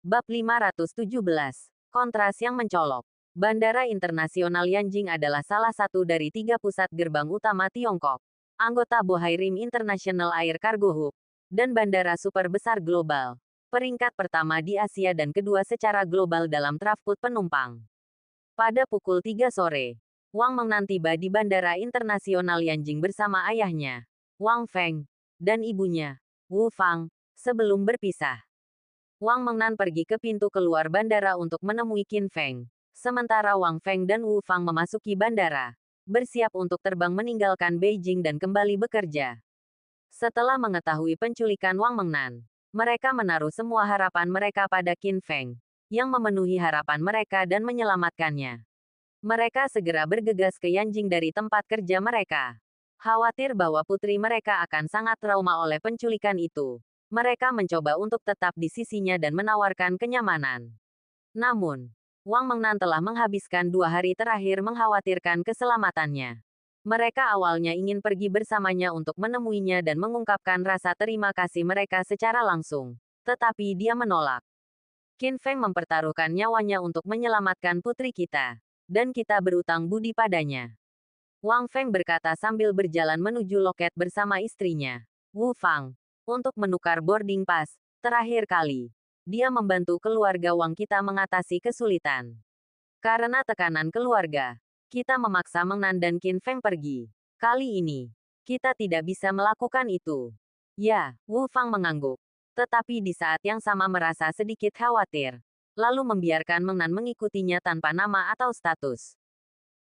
Bab 517. Kontras yang mencolok. Bandara Internasional Yanjing adalah salah satu dari 3 pusat gerbang utama Tiongkok, anggota Bohai Rim International Air Cargo Hub, dan bandara super besar global. Peringkat pertama di Asia dan kedua secara global dalam traffic penumpang. Pada pukul 3 sore, Wang Mengnan tiba di Bandara Internasional Yanjing bersama ayahnya, Wang Feng, dan ibunya, Wu Fang, sebelum berpisah. Wang Mengnan pergi ke pintu keluar bandara untuk menemui Qin Feng, sementara Wang Feng dan Wu Fang memasuki bandara, bersiap untuk terbang meninggalkan Beijing dan kembali bekerja. Setelah mengetahui penculikan Wang Mengnan, mereka menaruh semua harapan mereka pada Qin Feng, yang memenuhi harapan mereka dan menyelamatkannya. Mereka segera bergegas ke Yanjing dari tempat kerja mereka. Khawatir bahwa putri mereka akan sangat trauma oleh penculikan itu, mereka mencoba untuk tetap di sisinya dan menawarkan kenyamanan. Namun, Wang Mengnan telah menghabiskan 2 hari terakhir mengkhawatirkan keselamatannya. Mereka awalnya ingin pergi bersamanya untuk menemuinya dan mengungkapkan rasa terima kasih mereka secara langsung, tetapi dia menolak. Qin Feng mempertaruhkan nyawanya untuk menyelamatkan putri kita, dan kita berutang budi padanya. Wang Feng berkata sambil berjalan menuju loket bersama istrinya, Wu Fang, untuk menukar boarding pass. Terakhir kali, dia membantu keluarga Wang kita mengatasi kesulitan. Karena tekanan keluarga, kita memaksa Mengnan dan Qin Feng pergi. Kali ini, kita tidak bisa melakukan itu. Ya, Wu Fang mengangguk. Tetapi di saat yang sama merasa sedikit khawatir. Lalu membiarkan Mengnan mengikutinya tanpa nama atau status.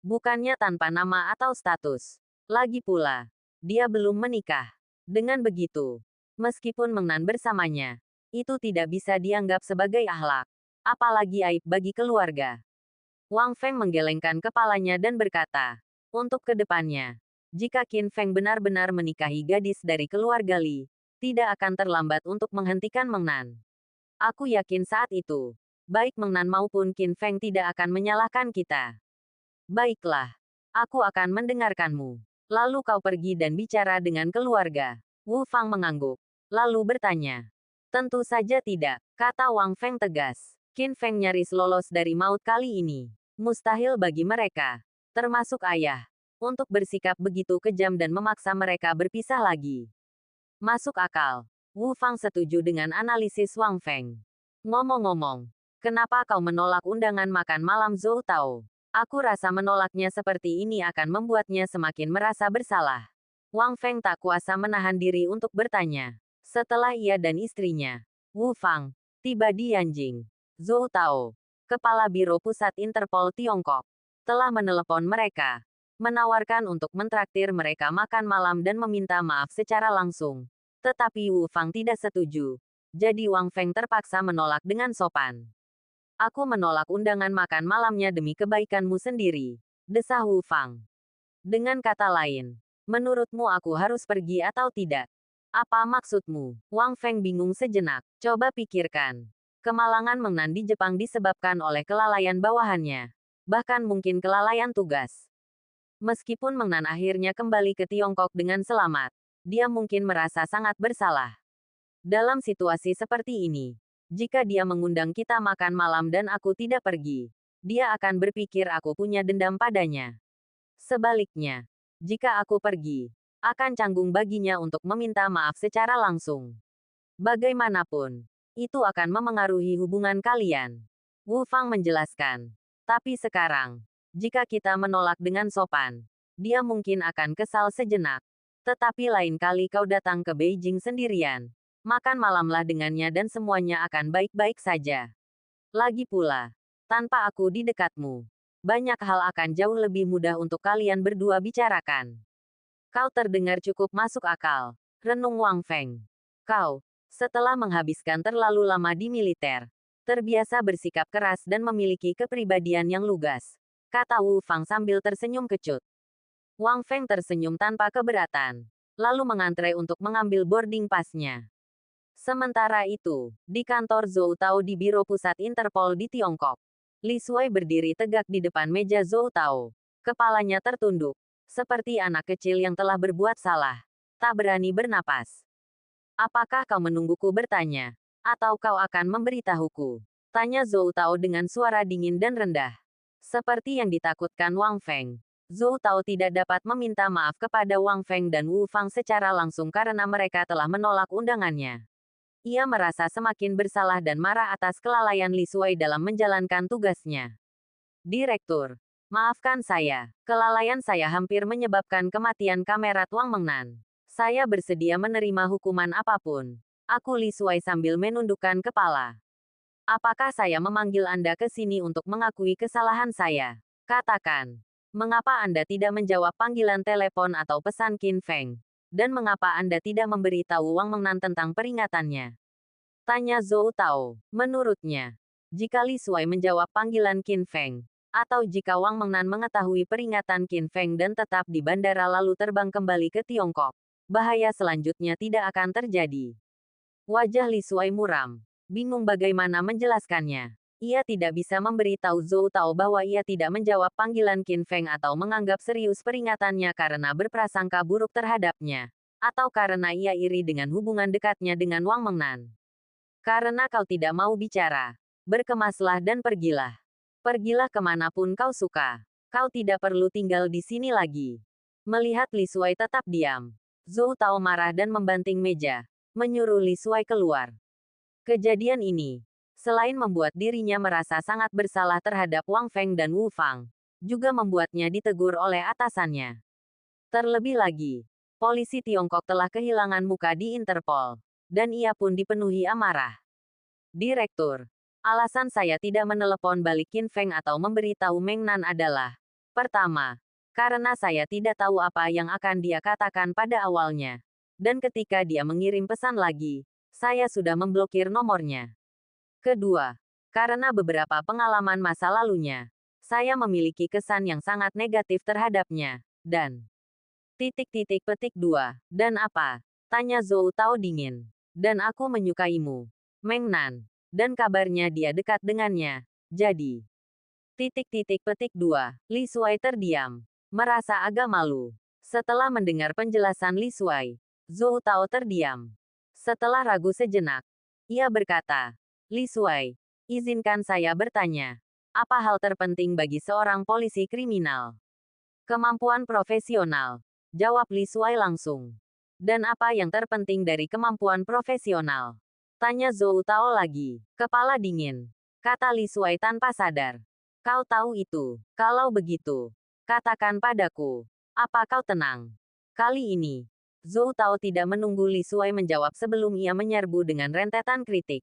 Bukannya tanpa nama atau status. Lagi pula, dia belum menikah. Dengan begitu, meskipun Mengnan bersamanya, itu tidak bisa dianggap sebagai akhlak, apalagi aib bagi keluarga. Wang Feng menggelengkan kepalanya dan berkata, untuk kedepannya, jika Qin Feng benar-benar menikahi gadis dari keluarga Li, tidak akan terlambat untuk menghentikan Mengnan. Aku yakin saat itu, baik Mengnan maupun Qin Feng tidak akan menyalahkan kita. Baiklah, aku akan mendengarkanmu. Lalu kau pergi dan bicara dengan keluarga. Wu Fang mengangguk, lalu bertanya. Tentu saja tidak, kata Wang Feng tegas. Qin Feng nyaris lolos dari maut kali ini. Mustahil bagi mereka, termasuk ayah, untuk bersikap begitu kejam dan memaksa mereka berpisah lagi. Masuk akal. Wu Fang setuju dengan analisis Wang Feng. Ngomong-ngomong, kenapa kau menolak undangan makan malam Zhou Tao? Aku rasa menolaknya seperti ini akan membuatnya semakin merasa bersalah. Wang Feng tak kuasa menahan diri untuk bertanya. Setelah ia dan istrinya, Wu Fang, tiba di Yanjing, Zhou Tao, Kepala Biro Pusat Interpol Tiongkok, telah menelepon mereka, menawarkan untuk mentraktir mereka makan malam dan meminta maaf secara langsung. Tetapi Wu Fang tidak setuju. Jadi Wang Feng terpaksa menolak dengan sopan. Aku menolak undangan makan malamnya demi kebaikanmu sendiri, desah Wu Fang. Dengan kata lain, menurutmu aku harus pergi atau tidak? Apa maksudmu? Wang Feng bingung sejenak. Coba pikirkan. Kemalangan Mengnan di Jepang disebabkan oleh kelalaian bawahannya. Bahkan mungkin kelalaian tugas. Meskipun Mengnan akhirnya kembali ke Tiongkok dengan selamat, dia mungkin merasa sangat bersalah. Dalam situasi seperti ini, jika dia mengundang kita makan malam dan aku tidak pergi, dia akan berpikir aku punya dendam padanya. Sebaliknya, jika aku pergi, akan canggung baginya untuk meminta maaf secara langsung. Bagaimanapun, itu akan memengaruhi hubungan kalian. Wu Fang menjelaskan. Tapi sekarang, jika kita menolak dengan sopan, dia mungkin akan kesal sejenak. Tetapi lain kali kau datang ke Beijing sendirian, makan malamlah dengannya dan semuanya akan baik-baik saja. Lagi pula, tanpa aku di dekatmu, banyak hal akan jauh lebih mudah untuk kalian berdua bicarakan. Kau terdengar cukup masuk akal, renung Wang Feng. Kau, setelah menghabiskan terlalu lama di militer, terbiasa bersikap keras dan memiliki kepribadian yang lugas, kata Wu Fang sambil tersenyum kecut. Wang Feng tersenyum tanpa keberatan, lalu mengantre untuk mengambil boarding pass-nya. Sementara itu, di kantor Zhou Tao di Biro Pusat Interpol di Tiongkok, Li Shuai berdiri tegak di depan meja Zhou Tao. Kepalanya tertunduk, seperti anak kecil yang telah berbuat salah, tak berani bernapas. Apakah kau menungguku bertanya, atau kau akan memberitahuku? Tanya Zhou Tao dengan suara dingin dan rendah. Seperti yang ditakutkan Wang Feng. Zhou Tao tidak dapat meminta maaf kepada Wang Feng dan Wu Fang secara langsung karena mereka telah menolak undangannya. Ia merasa semakin bersalah dan marah atas kelalaian Li Shuai dalam menjalankan tugasnya. Direktur, maafkan saya. Kelalaian saya hampir menyebabkan kematian Kamerat Wang Mengnan. Saya bersedia menerima hukuman apapun. Aku Li Shuai sambil menundukkan kepala. Apakah saya memanggil Anda ke sini untuk mengakui kesalahan saya? Katakan. Mengapa Anda tidak menjawab panggilan telepon atau pesan Qin Feng? Dan mengapa Anda tidak memberitahu Wang Mengnan tentang peringatannya? Tanya Zhou Tao. Menurutnya, jika Li Shuai menjawab panggilan Qin Feng, atau jika Wang Mengnan mengetahui peringatan Qin Feng dan tetap di bandara lalu terbang kembali ke Tiongkok, bahaya selanjutnya tidak akan terjadi. Wajah Li Shuai muram. Bingung bagaimana menjelaskannya. Ia tidak bisa memberitahu Zhou Tao bahwa ia tidak menjawab panggilan Qin Feng atau menganggap serius peringatannya karena berprasangka buruk terhadapnya. Atau karena ia iri dengan hubungan dekatnya dengan Wang Mengnan. Karena kau tidak mau bicara. Berkemaslah dan pergilah. Pergilah kemanapun kau suka. Kau tidak perlu tinggal di sini lagi. Melihat Li Shuai tetap diam, Zhou Tao marah dan membanting meja, menyuruh Li Shuai keluar. Kejadian ini, selain membuat dirinya merasa sangat bersalah terhadap Wang Feng dan Wu Fang, juga membuatnya ditegur oleh atasannya. Terlebih lagi, polisi Tiongkok telah kehilangan muka di Interpol, dan ia pun dipenuhi amarah. Direktur, alasan saya tidak menelepon balik Qin Feng atau memberitahu Meng Nan adalah, pertama, karena saya tidak tahu apa yang akan dia katakan pada awalnya. Dan ketika dia mengirim pesan lagi, saya sudah memblokir nomornya. Kedua, karena beberapa pengalaman masa lalunya, saya memiliki kesan yang sangat negatif terhadapnya. Dan petik 2. Dan apa? Tanya Zhou Tao dingin. Dan aku menyukaimu, Meng Nan. Dan kabarnya dia dekat dengannya. Jadi, petik 2. Li Shuai terdiam, merasa agak malu. Setelah mendengar penjelasan Li Shuai, Zhou Tao terdiam. Setelah ragu sejenak, ia berkata, Li Shuai, izinkan saya bertanya. Apa hal terpenting bagi seorang polisi kriminal? Kemampuan profesional. Jawab Li Shuai langsung. Dan apa yang terpenting dari kemampuan profesional? Tanya Zhou Tao lagi. Kepala dingin. Kata Li Shuai tanpa sadar. Kau tahu itu. Kalau begitu, katakan padaku. Apa kau tenang? Kali ini, Zhou Tao tidak menunggu Li Shuai menjawab sebelum ia menyerbu dengan rentetan kritik.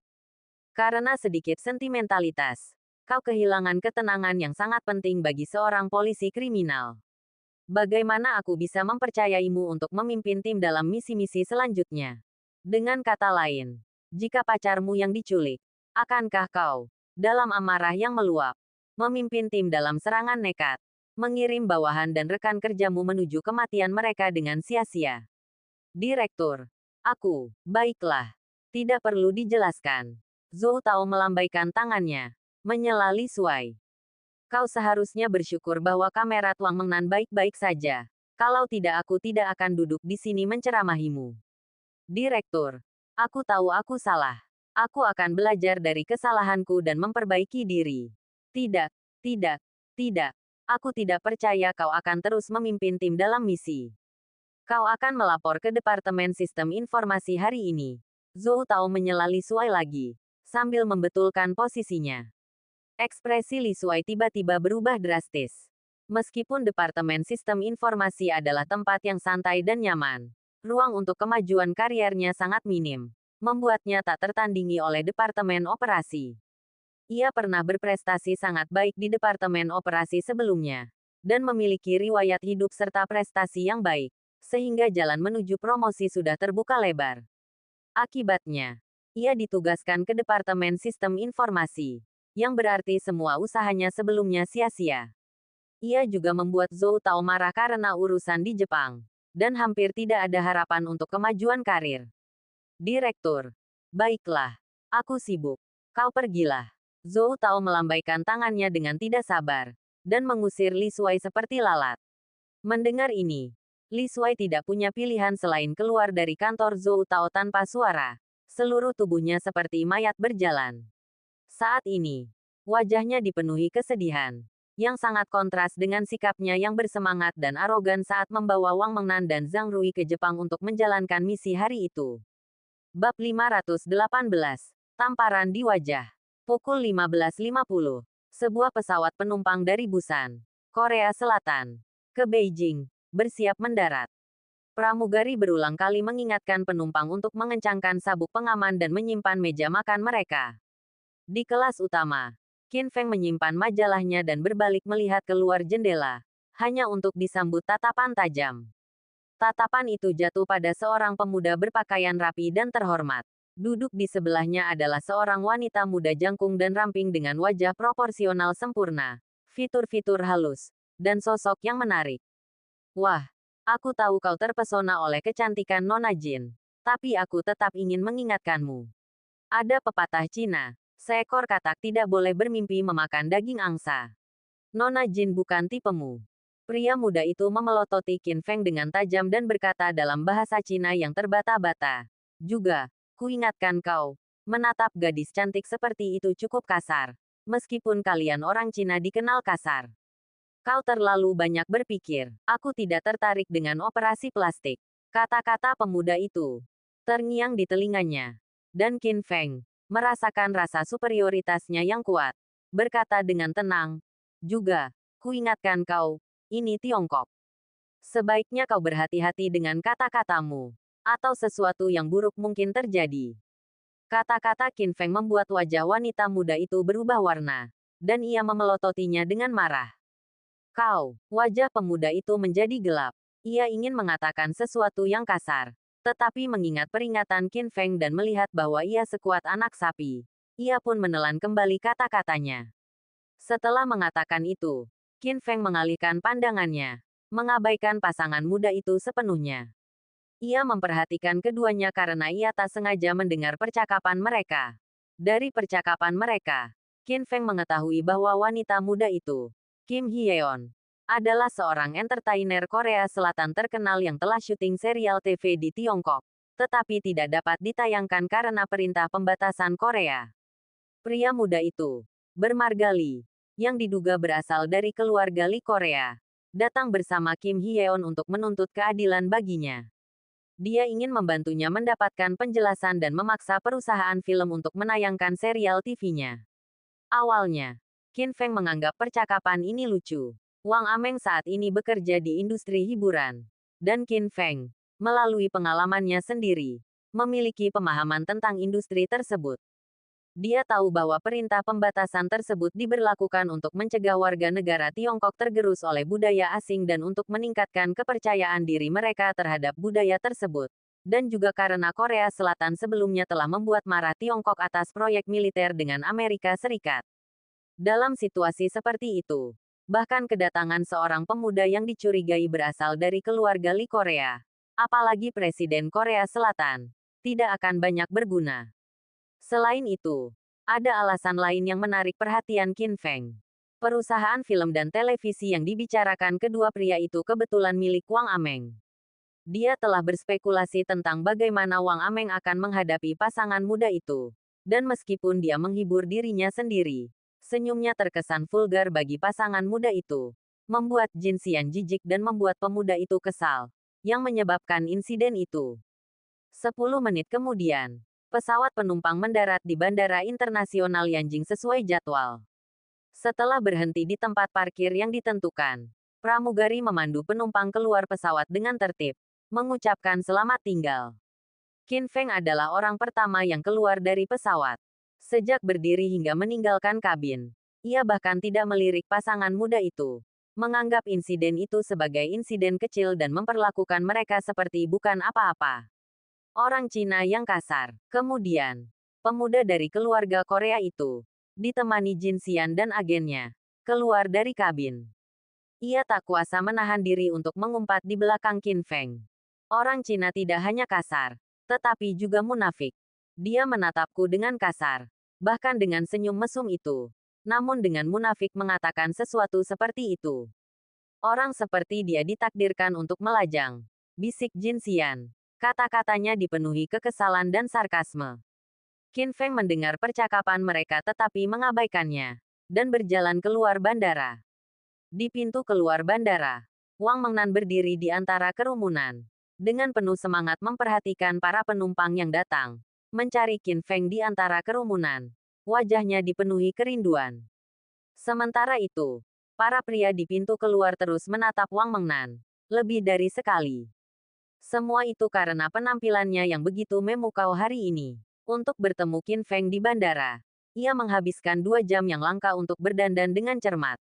Karena sedikit sentimentalitas, kau kehilangan ketenangan yang sangat penting bagi seorang polisi kriminal. Bagaimana aku bisa mempercayaimu untuk memimpin tim dalam misi-misi selanjutnya? Dengan kata lain, jika pacarmu yang diculik, akankah kau, dalam amarah yang meluap, memimpin tim dalam serangan nekat, mengirim bawahan dan rekan kerjamu menuju kematian mereka dengan sia-sia? Direktur, baiklah. Tidak perlu dijelaskan. Zhou Tao melambaikan tangannya, menyela Li Shuai. Kau seharusnya bersyukur bahwa Kamerat Wang Mengnan baik-baik saja. Kalau tidak aku tidak akan duduk di sini menceramahimu. Direktur, aku tahu aku salah. Aku akan belajar dari kesalahanku dan memperbaiki diri. Tidak, tidak, tidak. Aku tidak percaya kau akan terus memimpin tim dalam misi. Kau akan melapor ke Departemen Sistem Informasi hari ini. Zhou Tao menyela Li Shuai lagi, sambil membetulkan posisinya. Ekspresi Li Shuai tiba-tiba berubah drastis. Meskipun Departemen Sistem Informasi adalah tempat yang santai dan nyaman, ruang untuk kemajuan kariernya sangat minim, membuatnya tak tertandingi oleh Departemen Operasi. Ia pernah berprestasi sangat baik di Departemen Operasi sebelumnya, dan memiliki riwayat hidup serta prestasi yang baik, sehingga jalan menuju promosi sudah terbuka lebar. Akibatnya, ia ditugaskan ke Departemen Sistem Informasi, yang berarti semua usahanya sebelumnya sia-sia. Ia juga membuat Zhou Tao marah karena urusan di Jepang, dan hampir tidak ada harapan untuk kemajuan karir. Direktur, baiklah, aku sibuk. Kau pergilah. Zhou Tao melambaikan tangannya dengan tidak sabar, dan mengusir Li Shuai seperti lalat. Mendengar ini, Li Shuai tidak punya pilihan selain keluar dari kantor Zhou Tao tanpa suara. Seluruh tubuhnya seperti mayat berjalan. Saat ini, wajahnya dipenuhi kesedihan, yang sangat kontras dengan sikapnya yang bersemangat dan arogan saat membawa Wang Mengnan dan Zhang Rui ke Jepang untuk menjalankan misi hari itu. Bab 518. Tamparan di wajah. Pukul 15.50. Sebuah pesawat penumpang dari Busan, Korea Selatan, ke Beijing, bersiap mendarat. Pramugari berulang kali mengingatkan penumpang untuk mengencangkan sabuk pengaman dan menyimpan meja makan mereka. Di kelas utama, Qin Feng menyimpan majalahnya dan berbalik melihat keluar jendela, hanya untuk disambut tatapan tajam. Tatapan itu jatuh pada seorang pemuda berpakaian rapi dan terhormat. Duduk di sebelahnya adalah seorang wanita muda jangkung dan ramping dengan wajah proporsional sempurna, fitur-fitur halus, dan sosok yang menarik. Wah, aku tahu kau terpesona oleh kecantikan Nona Jin, tapi aku tetap ingin mengingatkanmu. Ada pepatah Cina, seekor katak tidak boleh bermimpi memakan daging angsa. Nona Jin bukan tipemu. Pria muda itu memelototi Qin Feng dengan tajam dan berkata dalam bahasa Cina yang terbata-bata. Juga, kuingatkan kau, menatap gadis cantik seperti itu cukup kasar. Meskipun kalian orang Cina dikenal kasar. Kau terlalu banyak berpikir. Aku tidak tertarik dengan operasi plastik. Kata-kata pemuda itu terngiang di telinganya. Dan Qin Feng merasakan rasa superioritasnya yang kuat. Berkata dengan tenang. Juga, kuingatkan kau, ini Tiongkok. Sebaiknya kau berhati-hati dengan kata-katamu. Atau sesuatu yang buruk mungkin terjadi. Kata-kata Qin Feng membuat wajah wanita muda itu berubah warna. Dan ia memelototinya dengan marah. Kau, wajah pemuda itu menjadi gelap. Ia ingin mengatakan sesuatu yang kasar. Tetapi mengingat peringatan Qin Feng dan melihat bahwa ia sekuat anak sapi, ia pun menelan kembali kata-katanya. Setelah mengatakan itu, Qin Feng mengalihkan pandangannya, mengabaikan pasangan muda itu sepenuhnya. Ia memperhatikan keduanya karena ia tak sengaja mendengar percakapan mereka. Dari percakapan mereka, Qin Feng mengetahui bahwa wanita muda itu, Kim Hyeon, adalah seorang entertainer Korea Selatan terkenal yang telah syuting serial TV di Tiongkok, tetapi tidak dapat ditayangkan karena perintah pembatasan Korea. Pria muda itu, bermarga Lee, yang diduga berasal dari keluarga Lee Korea, datang bersama Kim Hyeon untuk menuntut keadilan baginya. Dia ingin membantunya mendapatkan penjelasan dan memaksa perusahaan film untuk menayangkan serial TV-nya. Awalnya, Qin Feng menganggap percakapan ini lucu. Wang Ameng saat ini bekerja di industri hiburan. Dan Qin Feng, melalui pengalamannya sendiri, memiliki pemahaman tentang industri tersebut. Dia tahu bahwa perintah pembatasan tersebut diberlakukan untuk mencegah warga negara Tiongkok tergerus oleh budaya asing dan untuk meningkatkan kepercayaan diri mereka terhadap budaya tersebut. Dan juga karena Korea Selatan sebelumnya telah membuat marah Tiongkok atas proyek militer dengan Amerika Serikat. Dalam situasi seperti itu, bahkan kedatangan seorang pemuda yang dicurigai berasal dari keluarga Lee Korea, apalagi Presiden Korea Selatan, tidak akan banyak berguna. Selain itu, ada alasan lain yang menarik perhatian Qin Feng. Perusahaan film dan televisi yang dibicarakan kedua pria itu kebetulan milik Wang Ameng. Dia telah berspekulasi tentang bagaimana Wang Ameng akan menghadapi pasangan muda itu. Dan meskipun dia menghibur dirinya sendiri, senyumnya terkesan vulgar bagi pasangan muda itu. Membuat Jin Xian jijik dan membuat pemuda itu kesal, yang menyebabkan insiden itu. 10 menit kemudian, pesawat penumpang mendarat di Bandara Internasional Yanjing sesuai jadwal. Setelah berhenti di tempat parkir yang ditentukan, pramugari memandu penumpang keluar pesawat dengan tertib, mengucapkan selamat tinggal. Qin Feng adalah orang pertama yang keluar dari pesawat. Sejak berdiri hingga meninggalkan kabin, ia bahkan tidak melirik pasangan muda itu, menganggap insiden itu sebagai insiden kecil dan memperlakukan mereka seperti bukan apa-apa. Orang Cina yang kasar. Kemudian, pemuda dari keluarga Korea itu, ditemani Jin Xian dan agennya, keluar dari kabin. Ia tak kuasa menahan diri untuk mengumpat di belakang Qin Feng. Orang Cina tidak hanya kasar, tetapi juga munafik. Dia menatapku dengan kasar, bahkan dengan senyum mesum itu. Namun dengan munafik mengatakan sesuatu seperti itu. Orang seperti dia ditakdirkan untuk melajang, bisik Jin Xian. Kata-katanya dipenuhi kekesalan dan sarkasme. Qin Feng mendengar percakapan mereka tetapi mengabaikannya, dan berjalan keluar bandara. Di pintu keluar bandara, Wang Mengnan berdiri di antara kerumunan. Dengan penuh semangat memperhatikan para penumpang yang datang. Mencari Qin Feng di antara kerumunan. Wajahnya dipenuhi kerinduan. Sementara itu, para pria di pintu keluar terus menatap Wang Mengnan. Lebih dari sekali. Semua itu karena penampilannya yang begitu memukau hari ini. Untuk bertemu Qin Feng di bandara, ia menghabiskan 2 jam yang langka untuk berdandan dengan cermat.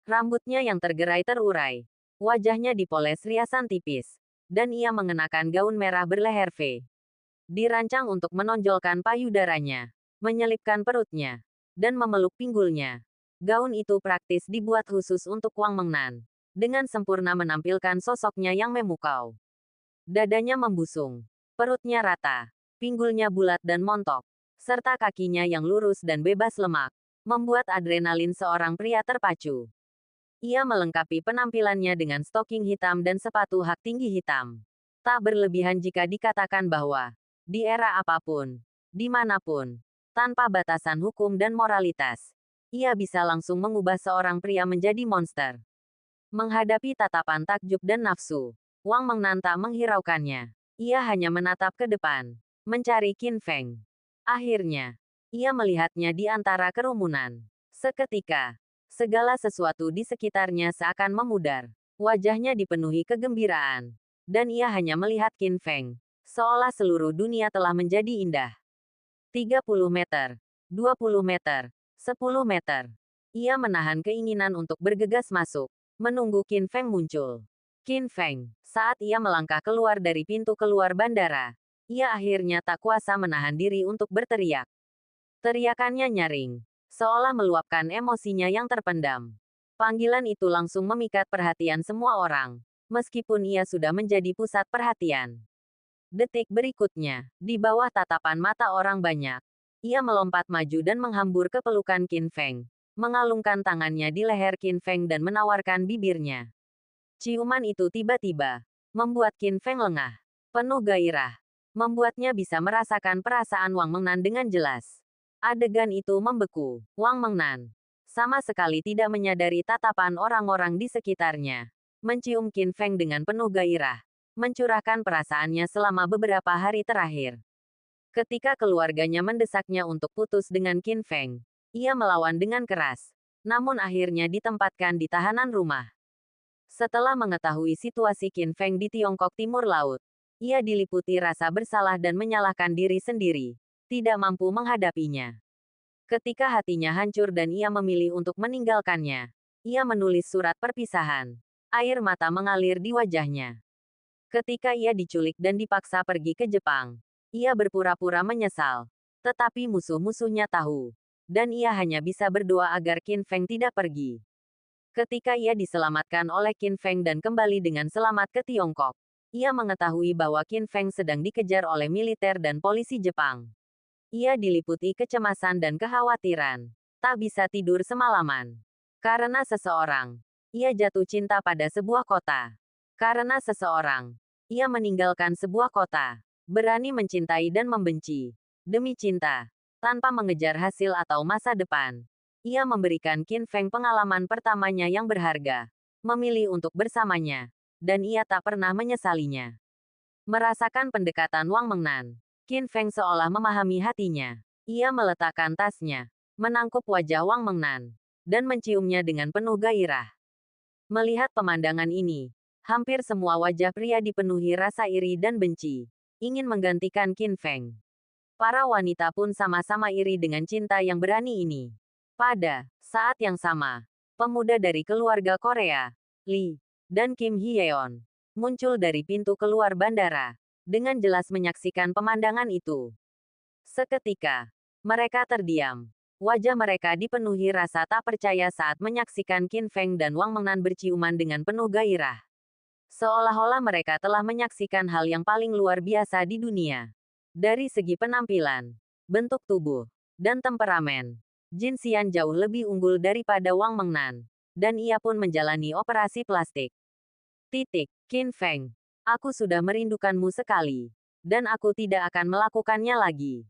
Rambutnya yang tergerai terurai. Wajahnya dipoles riasan tipis. Dan ia mengenakan gaun merah berleher V. Dirancang untuk menonjolkan payudaranya, menyelipkan perutnya, dan memeluk pinggulnya. Gaun itu praktis dibuat khusus untuk Wang Mengnan. Dengan sempurna menampilkan sosoknya yang memukau. Dadanya membusung. Perutnya rata. Pinggulnya bulat dan montok, serta kakinya yang lurus dan bebas lemak, membuat adrenalin seorang pria terpacu. Ia melengkapi penampilannya dengan stoking hitam dan sepatu hak tinggi hitam. Tak berlebihan jika dikatakan bahwa, di era apapun, dimanapun, tanpa batasan hukum dan moralitas, ia bisa langsung mengubah seorang pria menjadi monster. Menghadapi tatapan takjub dan nafsu, Wang Mengnan tak menghiraukannya. Ia hanya menatap ke depan. Mencari Qin Feng. Akhirnya, ia melihatnya di antara kerumunan. Seketika, segala sesuatu di sekitarnya seakan memudar. Wajahnya dipenuhi kegembiraan. Dan ia hanya melihat Qin Feng. Seolah seluruh dunia telah menjadi indah. 30 meter, 20 meter, 10 meter. Ia menahan keinginan untuk bergegas masuk. Menunggu Qin Feng muncul. Qin Feng, saat ia melangkah keluar dari pintu keluar bandara, ia akhirnya tak kuasa menahan diri untuk berteriak. Teriakannya nyaring, seolah meluapkan emosinya yang terpendam. Panggilan itu langsung memikat perhatian semua orang, meskipun ia sudah menjadi pusat perhatian. Detik berikutnya, di bawah tatapan mata orang banyak, ia melompat maju dan menghambur ke pelukan Qin Feng, mengalungkan tangannya di leher Qin Feng dan menawarkan bibirnya. Ciuman itu tiba-tiba membuat Qin Feng lengah, penuh gairah. Membuatnya bisa merasakan perasaan Wang Mengnan dengan jelas. Adegan itu membeku. Wang Mengnan sama sekali tidak menyadari tatapan orang-orang di sekitarnya. Mencium Qin Feng dengan penuh gairah. Mencurahkan perasaannya selama beberapa hari terakhir. Ketika keluarganya mendesaknya untuk putus dengan Qin Feng, ia melawan dengan keras. Namun akhirnya ditempatkan di tahanan rumah. Setelah mengetahui situasi Qin Feng di Tiongkok Timur Laut, ia diliputi rasa bersalah dan menyalahkan diri sendiri. Tidak mampu menghadapinya. Ketika hatinya hancur dan ia memilih untuk meninggalkannya, ia menulis surat perpisahan. Air mata mengalir di wajahnya. Ketika ia diculik dan dipaksa pergi ke Jepang, ia berpura-pura menyesal. Tetapi musuh-musuhnya tahu. Dan ia hanya bisa berdoa agar Qin Feng tidak pergi. Ketika ia diselamatkan oleh Qin Feng dan kembali dengan selamat ke Tiongkok, ia mengetahui bahwa Qin Feng sedang dikejar oleh militer dan polisi Jepang. Ia diliputi kecemasan dan kekhawatiran. Tak bisa tidur semalaman. Karena seseorang, ia jatuh cinta pada sebuah kota. Karena seseorang, ia meninggalkan sebuah kota. Berani mencintai dan membenci. Demi cinta, tanpa mengejar hasil atau masa depan. Ia memberikan Qin Feng pengalaman pertamanya yang berharga. Memilih untuk bersamanya. Dan ia tak pernah menyesalinya. Merasakan pendekatan Wang Mengnan, Qin Feng seolah memahami hatinya. Ia meletakkan tasnya, menangkup wajah Wang Mengnan, dan menciumnya dengan penuh gairah. Melihat pemandangan ini, hampir semua wajah pria dipenuhi rasa iri dan benci. Ingin menggantikan Qin Feng. Para wanita pun sama-sama iri dengan cinta yang berani ini. Pada saat yang sama, pemuda dari keluarga Korea, Lee, dan Kim Hyeon, muncul dari pintu keluar bandara, dengan jelas menyaksikan pemandangan itu. Seketika, mereka terdiam. Wajah mereka dipenuhi rasa tak percaya saat menyaksikan Qin Feng dan Wang Mengnan berciuman dengan penuh gairah. Seolah-olah mereka telah menyaksikan hal yang paling luar biasa di dunia. Dari segi penampilan, bentuk tubuh, dan temperamen, Jin Xian jauh lebih unggul daripada Wang Mengnan. Dan ia pun menjalani operasi plastik. Qin Feng, aku sudah merindukanmu sekali. Dan aku tidak akan melakukannya lagi.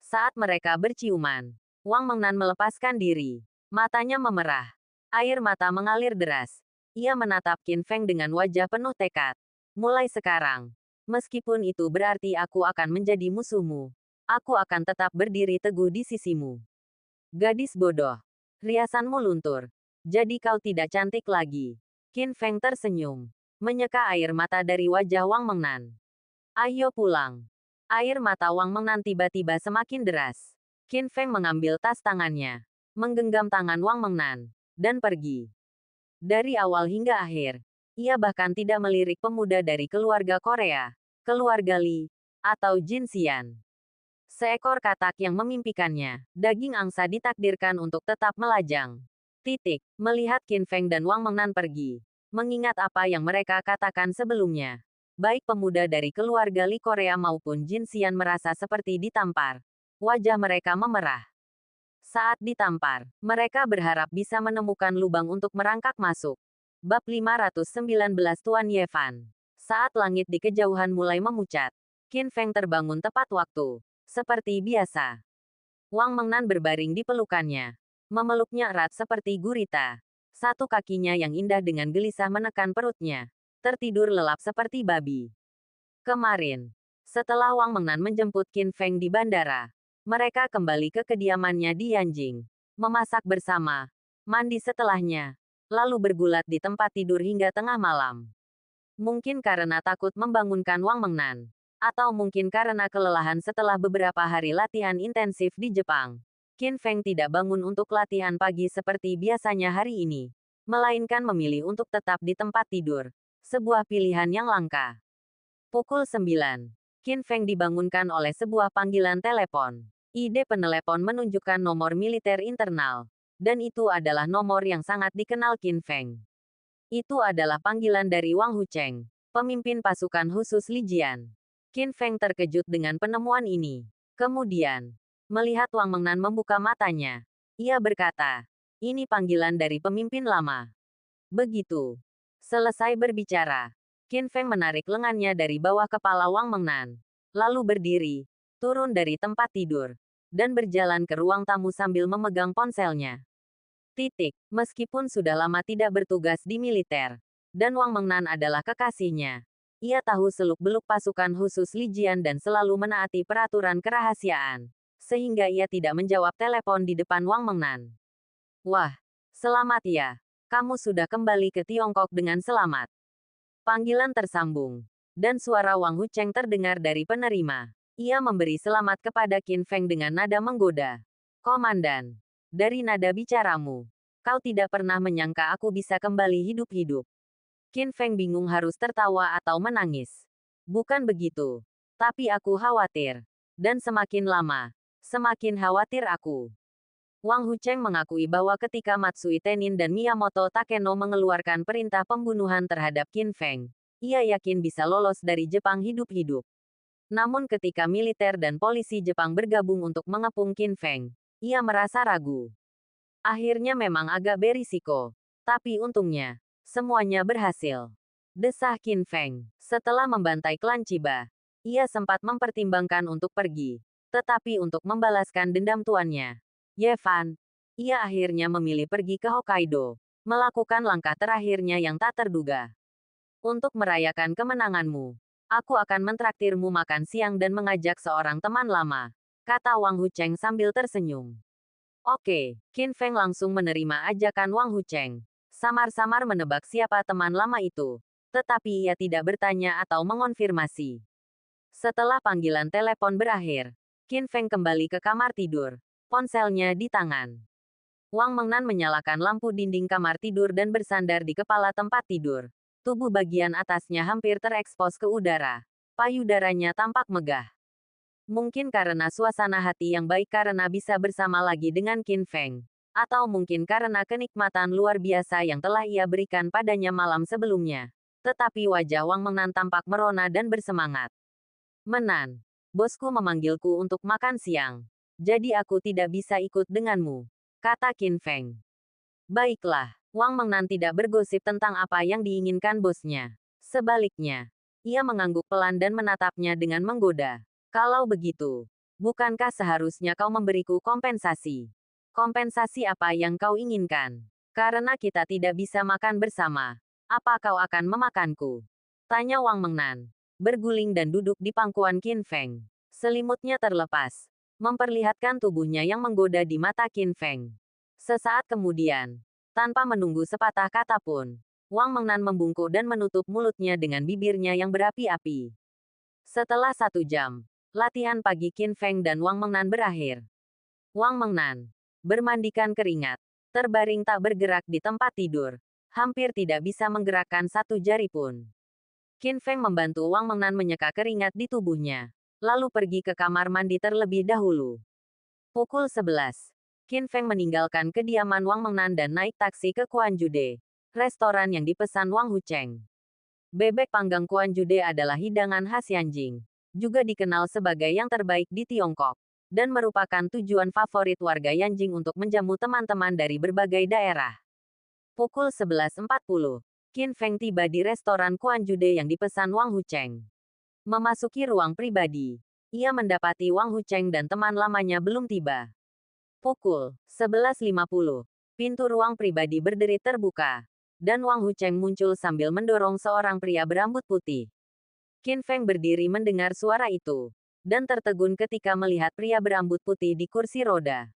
Saat mereka berciuman, Wang Mengnan melepaskan diri. Matanya memerah. Air mata mengalir deras. Ia menatap Qin Feng dengan wajah penuh tekad. Mulai sekarang, meskipun itu berarti aku akan menjadi musuhmu, aku akan tetap berdiri teguh di sisimu. Gadis bodoh. Riasanmu luntur. Jadi kau tidak cantik lagi. Qin Feng tersenyum. Menyeka air mata dari wajah Wang Mengnan. Ayo pulang. Air mata Wang Mengnan tiba-tiba semakin deras. Qin Feng mengambil tas tangannya, menggenggam tangan Wang Mengnan, dan pergi. Dari awal hingga akhir, ia bahkan tidak melirik pemuda dari keluarga Korea, keluarga Li, atau Jin Xian. Seekor katak yang memimpikannya, daging angsa ditakdirkan untuk tetap melajang. Melihat Qin Feng dan Wang Mengnan pergi, mengingat apa yang mereka katakan sebelumnya. Baik pemuda dari keluarga Li Korea maupun Jin Xian merasa seperti ditampar. Wajah mereka memerah. Saat ditampar, mereka berharap bisa menemukan lubang untuk merangkak masuk. Bab 519 Tuan Yevan. Saat langit di kejauhan mulai memucat, Qin Feng terbangun tepat waktu. Seperti biasa. Wang Mengnan berbaring di pelukannya. Memeluknya erat seperti gurita. Satu kakinya yang indah dengan gelisah menekan perutnya. Tertidur lelap seperti babi. Kemarin, setelah Wang Mengnan menjemput Qin Feng di bandara, mereka kembali ke kediamannya di Yanjing. Memasak bersama, mandi setelahnya, lalu bergulat di tempat tidur hingga tengah malam. Mungkin karena takut membangunkan Wang Mengnan. Atau mungkin karena kelelahan setelah beberapa hari latihan intensif di Jepang. Qin Feng tidak bangun untuk latihan pagi seperti biasanya hari ini. Melainkan memilih untuk tetap di tempat tidur. Sebuah pilihan yang langka. Pukul 9. Qin Feng dibangunkan oleh sebuah panggilan telepon. ID penelepon menunjukkan nomor militer internal. Dan itu adalah nomor yang sangat dikenal Qin Feng. Itu adalah panggilan dari Wang Hucheng, pemimpin pasukan khusus Lijian. Qin Feng terkejut dengan penemuan ini. Kemudian, melihat Wang Mengnan membuka matanya, ia berkata, "Ini panggilan dari pemimpin lama." Begitu. Selesai berbicara, Qin Feng menarik lengannya dari bawah kepala Wang Mengnan, lalu berdiri, turun dari tempat tidur, dan berjalan ke ruang tamu sambil memegang ponselnya. Meskipun sudah lama tidak bertugas di militer, dan Wang Mengnan adalah kekasihnya, ia tahu seluk-beluk pasukan khusus Lijian dan selalu menaati peraturan kerahasiaan, sehingga ia tidak menjawab telepon di depan Wang Mengnan. "Wah, selamat ya. Kamu sudah kembali ke Tiongkok dengan selamat." Panggilan tersambung, dan suara Wang Hucheng terdengar dari penerima. Ia memberi selamat kepada Qin Feng dengan nada menggoda. "Komandan, dari nada bicaramu, kau tidak pernah menyangka aku bisa kembali hidup-hidup." Qin Feng bingung harus tertawa atau menangis. "Bukan begitu. Tapi aku khawatir. Dan semakin lama, semakin khawatir aku." Wang Hucheng mengakui bahwa ketika Matsui Tenin dan Miyamoto Takeno mengeluarkan perintah pembunuhan terhadap Qin Feng, ia yakin bisa lolos dari Jepang hidup-hidup. Namun ketika militer dan polisi Jepang bergabung untuk mengepung Qin Feng, ia merasa ragu. Akhirnya memang agak berisiko. Tapi untungnya, semuanya berhasil. Desah Qin Feng. Setelah membantai klan Chiba, ia sempat mempertimbangkan untuk pergi. Tetapi untuk membalaskan dendam tuannya, Yevan, ia akhirnya memilih pergi ke Hokkaido. Melakukan langkah terakhirnya yang tak terduga. "Untuk merayakan kemenanganmu, aku akan mentraktirmu makan siang dan mengajak seorang teman lama," kata Wang Hucheng sambil tersenyum. Oke, Qin Feng langsung menerima ajakan Wang Hucheng. Samar-samar menebak siapa teman lama itu. Tetapi ia tidak bertanya atau mengonfirmasi. Setelah panggilan telepon berakhir, Qin Feng kembali ke kamar tidur. Ponselnya di tangan. Wang Mengnan menyalakan lampu dinding kamar tidur dan bersandar di kepala tempat tidur. Tubuh bagian atasnya hampir terekspos ke udara. Payudaranya tampak megah. Mungkin karena suasana hati yang baik karena bisa bersama lagi dengan Qin Feng. Atau mungkin karena kenikmatan luar biasa yang telah ia berikan padanya malam sebelumnya. Tetapi wajah Wang Mengnan tampak merona dan bersemangat. "Menan, bosku memanggilku untuk makan siang. Jadi aku tidak bisa ikut denganmu," kata Qin Feng. "Baiklah." Wang Mengnan tidak bergosip tentang apa yang diinginkan bosnya. Sebaliknya, ia mengangguk pelan dan menatapnya dengan menggoda. "Kalau begitu, Bukankah seharusnya kau memberiku kompensasi? Kompensasi apa yang kau inginkan? Karena kita tidak bisa makan bersama. Apa kau akan memakanku? Tanya Wang Mengnan. Berguling dan duduk di pangkuan Qin Feng. Selimutnya terlepas, memperlihatkan tubuhnya yang menggoda di mata Qin Feng. Sesaat kemudian, tanpa menunggu sepatah kata pun, Wang Mengnan membungkuk dan menutup mulutnya dengan bibirnya yang berapi-api. Setelah 1 jam, latihan pagi Qin Feng dan Wang Mengnan berakhir. Wang Mengnan bermandikan keringat, terbaring tak bergerak di tempat tidur, hampir tidak bisa menggerakkan satu jari pun. Qin Feng membantu Wang Mengnan menyeka keringat di tubuhnya, lalu pergi ke kamar mandi terlebih dahulu. Pukul 11, Qin Feng meninggalkan kediaman Wang Mengnan dan naik taksi ke Kuanjude, restoran yang dipesan Wang Hucheng. Bebek panggang Kuanjude adalah hidangan khas Yanjing, juga dikenal sebagai yang terbaik di Tiongkok, dan merupakan tujuan favorit warga Yanjing untuk menjamu teman-teman dari berbagai daerah. Pukul 11.40, Qin Feng tiba di restoran Kuanjude yang dipesan Wang Hucheng. Memasuki ruang pribadi, ia mendapati Wang Hucheng dan teman lamanya belum tiba. Pukul 11.50, pintu ruang pribadi berderit terbuka, dan Wang Hucheng muncul sambil mendorong seorang pria berambut putih. Qin Feng berdiri mendengar suara itu, dan tertegun ketika melihat pria berambut putih di kursi roda.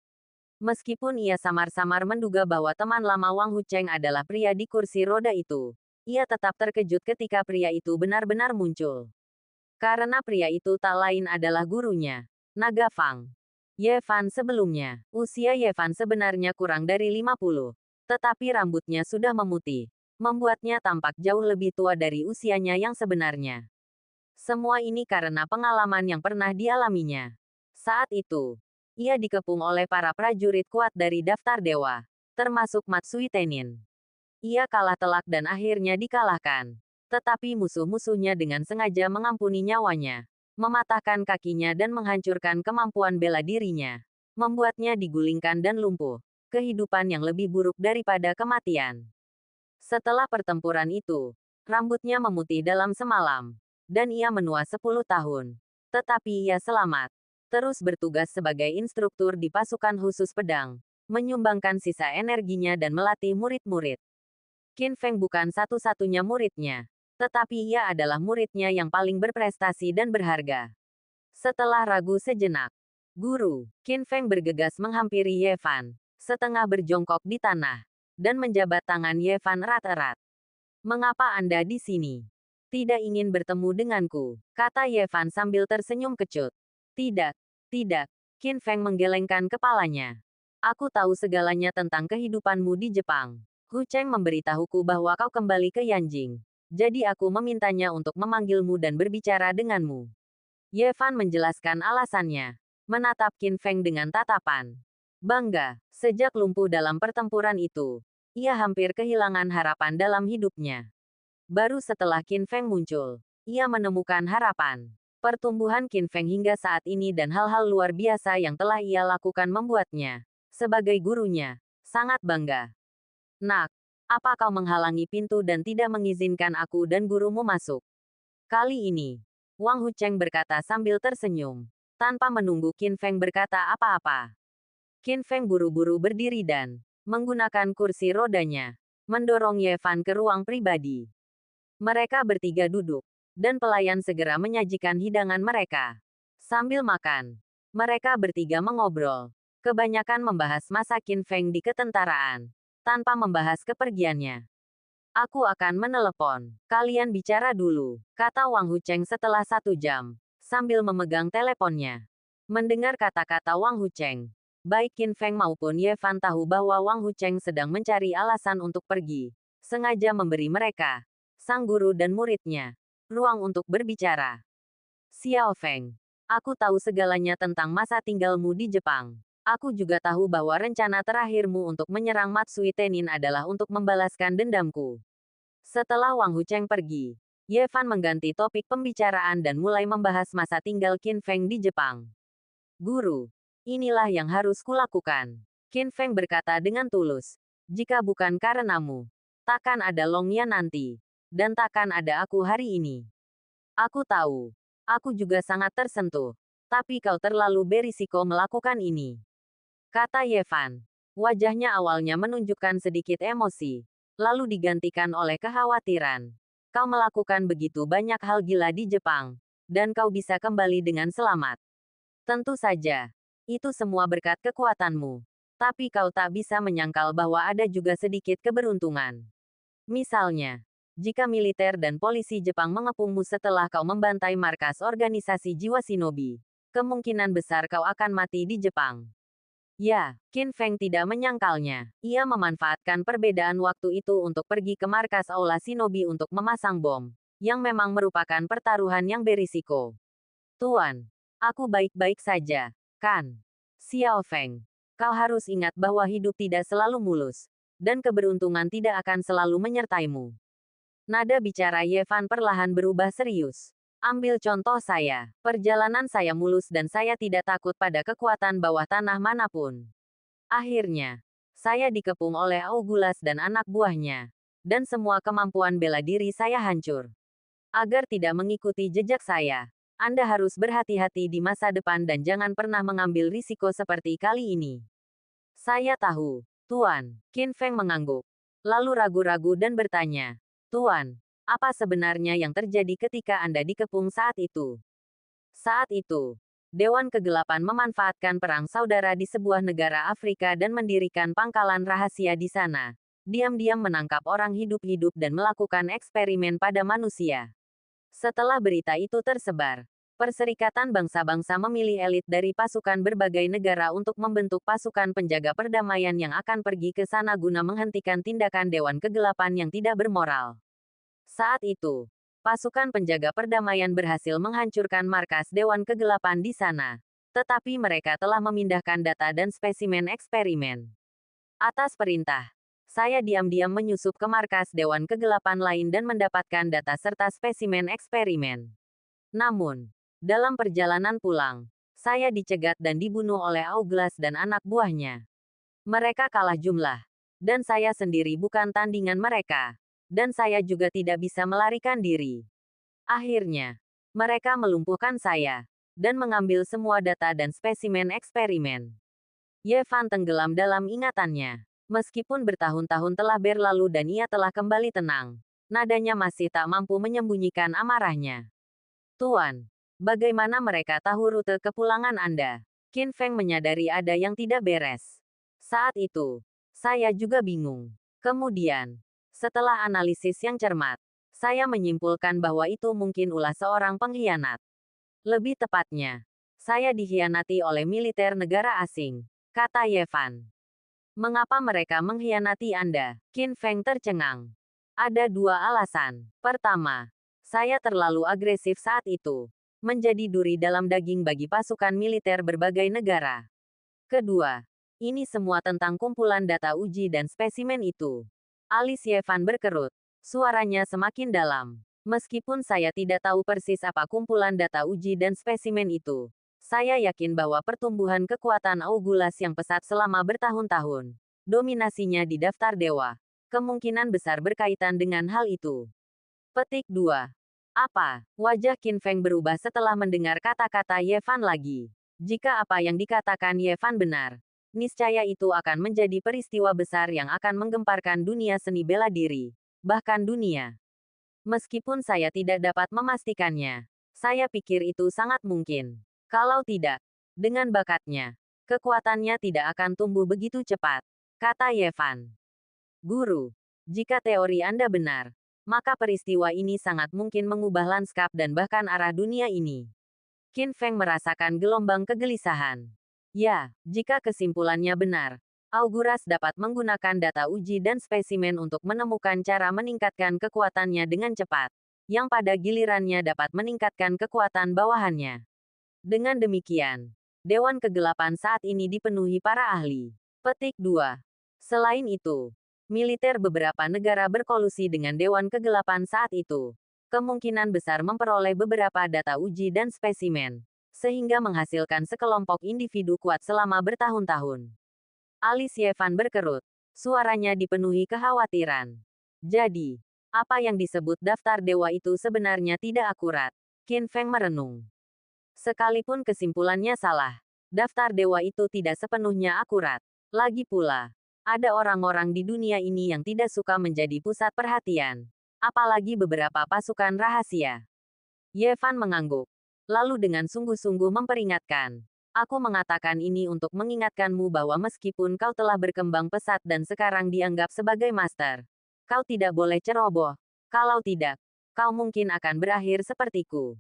Meskipun ia samar-samar menduga bahwa teman lama Wang Hucheng adalah pria di kursi roda itu, ia tetap terkejut ketika pria itu benar-benar muncul. Karena pria itu tak lain adalah gurunya, Naga Fang. Ye Fan sebelumnya. Usia Ye Fan sebenarnya kurang dari 50, tetapi rambutnya sudah memutih, membuatnya tampak jauh lebih tua dari usianya yang sebenarnya. Semua ini karena pengalaman yang pernah dialaminya. Saat itu, ia dikepung oleh para prajurit kuat dari daftar dewa, termasuk Matsui Tenin. Ia kalah telak dan akhirnya dikalahkan. Tetapi musuh-musuhnya dengan sengaja mengampuni nyawanya, mematahkan kakinya dan menghancurkan kemampuan bela dirinya, membuatnya digulingkan dan lumpuh. Kehidupan yang lebih buruk daripada kematian. Setelah pertempuran itu, rambutnya memutih dalam semalam, dan ia menua 10 tahun. Tetapi ia selamat. Terus bertugas sebagai instruktur di pasukan khusus pedang, menyumbangkan sisa energinya dan melatih murid-murid. Qin Feng bukan satu-satunya muridnya, tetapi ia adalah muridnya yang paling berprestasi dan berharga. Setelah ragu sejenak, Guru, Qin Feng bergegas menghampiri Ye Fan, setengah berjongkok di tanah, dan menjabat tangan Ye Fan erat-erat. "Mengapa Anda di sini? Tidak ingin bertemu denganku?" kata Ye Fan sambil tersenyum kecut. "Tidak, tidak." Qin Feng menggelengkan kepalanya. "Aku tahu segalanya tentang kehidupanmu di Jepang. Hu Cheng memberitahuku bahwa kau kembali ke Yanjing. Jadi aku memintanya untuk memanggilmu dan berbicara denganmu." Ye Fan menjelaskan alasannya, menatap Qin Feng dengan tatapan bangga. Sejak lumpuh dalam pertempuran itu, ia hampir kehilangan harapan dalam hidupnya. Baru setelah Qin Feng muncul, ia menemukan harapan. Pertumbuhan Qin Feng hingga saat ini dan hal-hal luar biasa yang telah ia lakukan membuatnya, sebagai gurunya, sangat bangga. "Nak, apa kau menghalangi pintu dan tidak mengizinkan aku dan gurumu masuk?" Kali ini, Wang Hucheng berkata sambil tersenyum, tanpa menunggu Qin Feng berkata apa-apa. Qin Feng buru-buru berdiri dan, menggunakan kursi rodanya, mendorong Ye Fan ke ruang pribadi. Mereka bertiga duduk, dan pelayan segera menyajikan hidangan mereka. Sambil makan, mereka bertiga mengobrol, kebanyakan membahas masa Qin Feng di ketentaraan, tanpa membahas kepergiannya. "Aku akan menelepon. Kalian bicara dulu," kata Wang Hucheng setelah 1 jam, sambil memegang teleponnya. Mendengar kata-kata Wang Hucheng, baik Qin Feng maupun Ye Fan tahu bahwa Wang Hucheng sedang mencari alasan untuk pergi, sengaja memberi mereka, sang guru dan muridnya, ruang untuk berbicara. "Xiao Feng, aku tahu segalanya tentang masa tinggalmu di Jepang. Aku juga tahu bahwa rencana terakhirmu untuk menyerang Matsui Tenin adalah untuk membalaskan dendamku." Setelah Wang Hucheng pergi, Ye Fan mengganti topik pembicaraan dan mulai membahas masa tinggal Qin Feng di Jepang. "Guru, inilah yang harus kulakukan," Qin Feng berkata dengan tulus. "Jika bukan karenamu, takkan ada Long Yan nanti, dan takkan ada aku hari ini." "Aku tahu. Aku juga sangat tersentuh. Tapi kau terlalu berisiko melakukan ini, kata Yevan. Wajahnya awalnya menunjukkan sedikit emosi, lalu digantikan oleh kekhawatiran. Kau melakukan begitu banyak hal gila di Jepang, dan kau bisa kembali dengan selamat. Tentu saja, itu semua berkat kekuatanmu. Tapi kau tak bisa menyangkal bahwa ada juga sedikit keberuntungan. Misalnya, jika militer dan polisi Jepang mengepungmu setelah kau membantai markas organisasi jiwa shinobi, kemungkinan besar kau akan mati di Jepang. Ya, Qin Feng tidak menyangkalnya. Ia memanfaatkan perbedaan waktu itu untuk pergi ke markas aula shinobi untuk memasang bom, yang memang merupakan pertaruhan yang berisiko. Tuan, aku baik-baik saja, kan? Xiao Feng, kau harus ingat bahwa hidup tidak selalu mulus, dan keberuntungan tidak akan selalu menyertaimu. Nada bicara Yevan perlahan berubah serius. Ambil contoh saya. Perjalanan saya mulus dan saya tidak takut pada kekuatan bawah tanah manapun. Akhirnya, saya dikepung oleh Augulas dan anak buahnya. Dan semua kemampuan bela diri saya hancur. Agar tidak mengikuti jejak saya, Anda harus berhati-hati di masa depan dan jangan pernah mengambil risiko seperti kali ini. Saya tahu, Tuan. Qin Feng mengangguk. Lalu ragu-ragu dan bertanya, Tuan, apa sebenarnya yang terjadi ketika Anda dikepung saat itu? Saat itu, Dewan Kegelapan memanfaatkan perang saudara di sebuah negara Afrika dan mendirikan pangkalan rahasia di sana. Diam-diam menangkap orang hidup-hidup dan melakukan eksperimen pada manusia. Setelah berita itu tersebar, Perserikatan Bangsa-Bangsa memilih elit dari pasukan berbagai negara untuk membentuk pasukan penjaga perdamaian yang akan pergi ke sana guna menghentikan tindakan Dewan Kegelapan yang tidak bermoral. Saat itu, pasukan penjaga perdamaian berhasil menghancurkan markas Dewan Kegelapan di sana. Tetapi mereka telah memindahkan data dan spesimen eksperimen. Atas perintah, saya diam-diam menyusup ke markas Dewan Kegelapan lain dan mendapatkan data serta spesimen eksperimen. Namun, dalam perjalanan pulang, saya dicegat dan dibunuh oleh Augulas dan anak buahnya. Mereka kalah jumlah, dan saya sendiri bukan tandingan mereka. Dan saya juga tidak bisa melarikan diri. Akhirnya, mereka melumpuhkan saya, dan mengambil semua data dan spesimen eksperimen. Yevan tenggelam dalam ingatannya. Meskipun bertahun-tahun telah berlalu dan ia telah kembali tenang, nadanya masih tak mampu menyembunyikan amarahnya. Tuan, bagaimana mereka tahu rute kepulangan Anda? Qin Feng menyadari ada yang tidak beres. Saat itu, saya juga bingung. Kemudian, setelah analisis yang cermat, saya menyimpulkan bahwa itu mungkin ulah seorang pengkhianat. Lebih tepatnya, saya dikhianati oleh militer negara asing, kata Yevan. Mengapa mereka mengkhianati Anda? Qin Feng tercengang. Ada dua alasan. Pertama, saya terlalu agresif saat itu, menjadi duri dalam daging bagi pasukan militer berbagai negara. Kedua, ini semua tentang kumpulan data uji dan spesimen itu. Alis Yevan berkerut. Suaranya semakin dalam. Meskipun saya tidak tahu persis apa kumpulan data uji dan spesimen itu, saya yakin bahwa pertumbuhan kekuatan Augulas yang pesat selama bertahun-tahun, dominasinya di daftar dewa, kemungkinan besar berkaitan dengan hal itu. Petik 2. Apa? Wajah Qin Feng berubah setelah mendengar kata-kata Yevan lagi. Jika apa yang dikatakan Yevan benar, niscaya itu akan menjadi peristiwa besar yang akan menggemparkan dunia seni bela diri, bahkan dunia. Meskipun saya tidak dapat memastikannya, saya pikir itu sangat mungkin. Kalau tidak, dengan bakatnya, kekuatannya tidak akan tumbuh begitu cepat, kata Yevan. Guru, jika teori Anda benar, maka peristiwa ini sangat mungkin mengubah lanskap dan bahkan arah dunia ini. Qin Feng merasakan gelombang kegelisahan. Ya, jika kesimpulannya benar, Auguras dapat menggunakan data uji dan spesimen untuk menemukan cara meningkatkan kekuatannya dengan cepat, yang pada gilirannya dapat meningkatkan kekuatan bawahannya. Dengan demikian, Dewan Kegelapan saat ini dipenuhi para ahli. Petik 2. Selain itu, militer beberapa negara berkolusi dengan Dewan Kegelapan saat itu, kemungkinan besar memperoleh beberapa data uji dan spesimen, sehingga menghasilkan sekelompok individu kuat selama bertahun-tahun. Alis Yevan berkerut. Suaranya dipenuhi kekhawatiran. Jadi, apa yang disebut daftar dewa itu sebenarnya tidak akurat. Qin Feng merenung. Sekalipun kesimpulannya salah, daftar dewa itu tidak sepenuhnya akurat. Lagi pula, ada orang-orang di dunia ini yang tidak suka menjadi pusat perhatian. Apalagi beberapa pasukan rahasia. Yevan mengangguk. Lalu dengan sungguh-sungguh memperingatkan. Aku mengatakan ini untuk mengingatkanmu bahwa meskipun kau telah berkembang pesat dan sekarang dianggap sebagai master, kau tidak boleh ceroboh. Kalau tidak, kau mungkin akan berakhir sepertiku.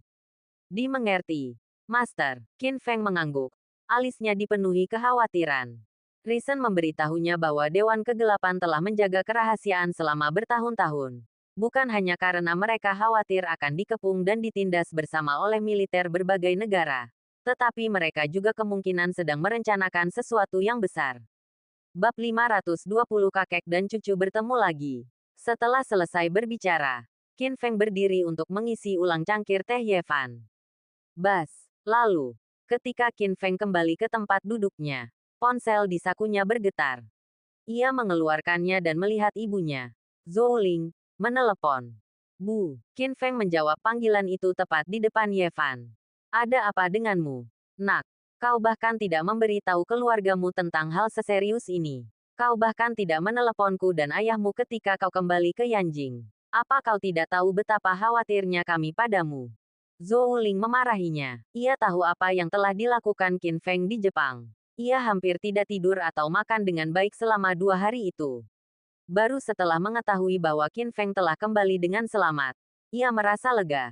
Dimengerti. Master, Qin Feng mengangguk. Alisnya dipenuhi kekhawatiran. Risen memberitahunya bahwa Dewan Kegelapan telah menjaga kerahasiaan selama bertahun-tahun. Bukan hanya karena mereka khawatir akan dikepung dan ditindas bersama oleh militer berbagai negara, tetapi mereka juga kemungkinan sedang merencanakan sesuatu yang besar. Bab 520 Kakek dan Cucu bertemu lagi. Setelah selesai berbicara, Qin Feng berdiri untuk mengisi ulang cangkir teh Yevan. Bas. Lalu, ketika Qin Feng kembali ke tempat duduknya, ponsel di sakunya bergetar. Ia mengeluarkannya dan melihat ibunya, Zhou Ling, menelepon. Bu, Qin Feng menjawab panggilan itu tepat di depan Yevan. Ada apa denganmu? Nak, kau bahkan tidak memberitahu keluargamu tentang hal seserius ini. Kau bahkan tidak meneleponku dan ayahmu ketika kau kembali ke Yanjing. Apa kau tidak tahu betapa khawatirnya kami padamu? Zhou Ling memarahinya. Ia tahu apa yang telah dilakukan Qin Feng di Jepang. Ia hampir tidak tidur atau makan dengan baik selama 2 hari itu. Baru setelah mengetahui bahwa Qin Feng telah kembali dengan selamat, ia merasa lega.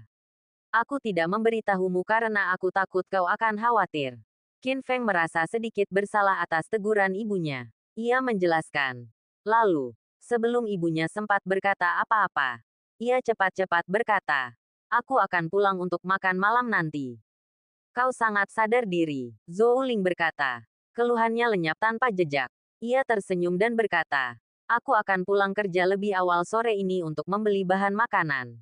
Aku tidak memberitahumu karena aku takut kau akan khawatir. Qin Feng merasa sedikit bersalah atas teguran ibunya. Ia menjelaskan. Lalu, sebelum ibunya sempat berkata apa-apa, ia cepat-cepat berkata, aku akan pulang untuk makan malam nanti. Kau sangat sadar diri, Zhou Ling berkata. Keluhannya lenyap tanpa jejak. Ia tersenyum dan berkata, aku akan pulang kerja lebih awal sore ini untuk membeli bahan makanan.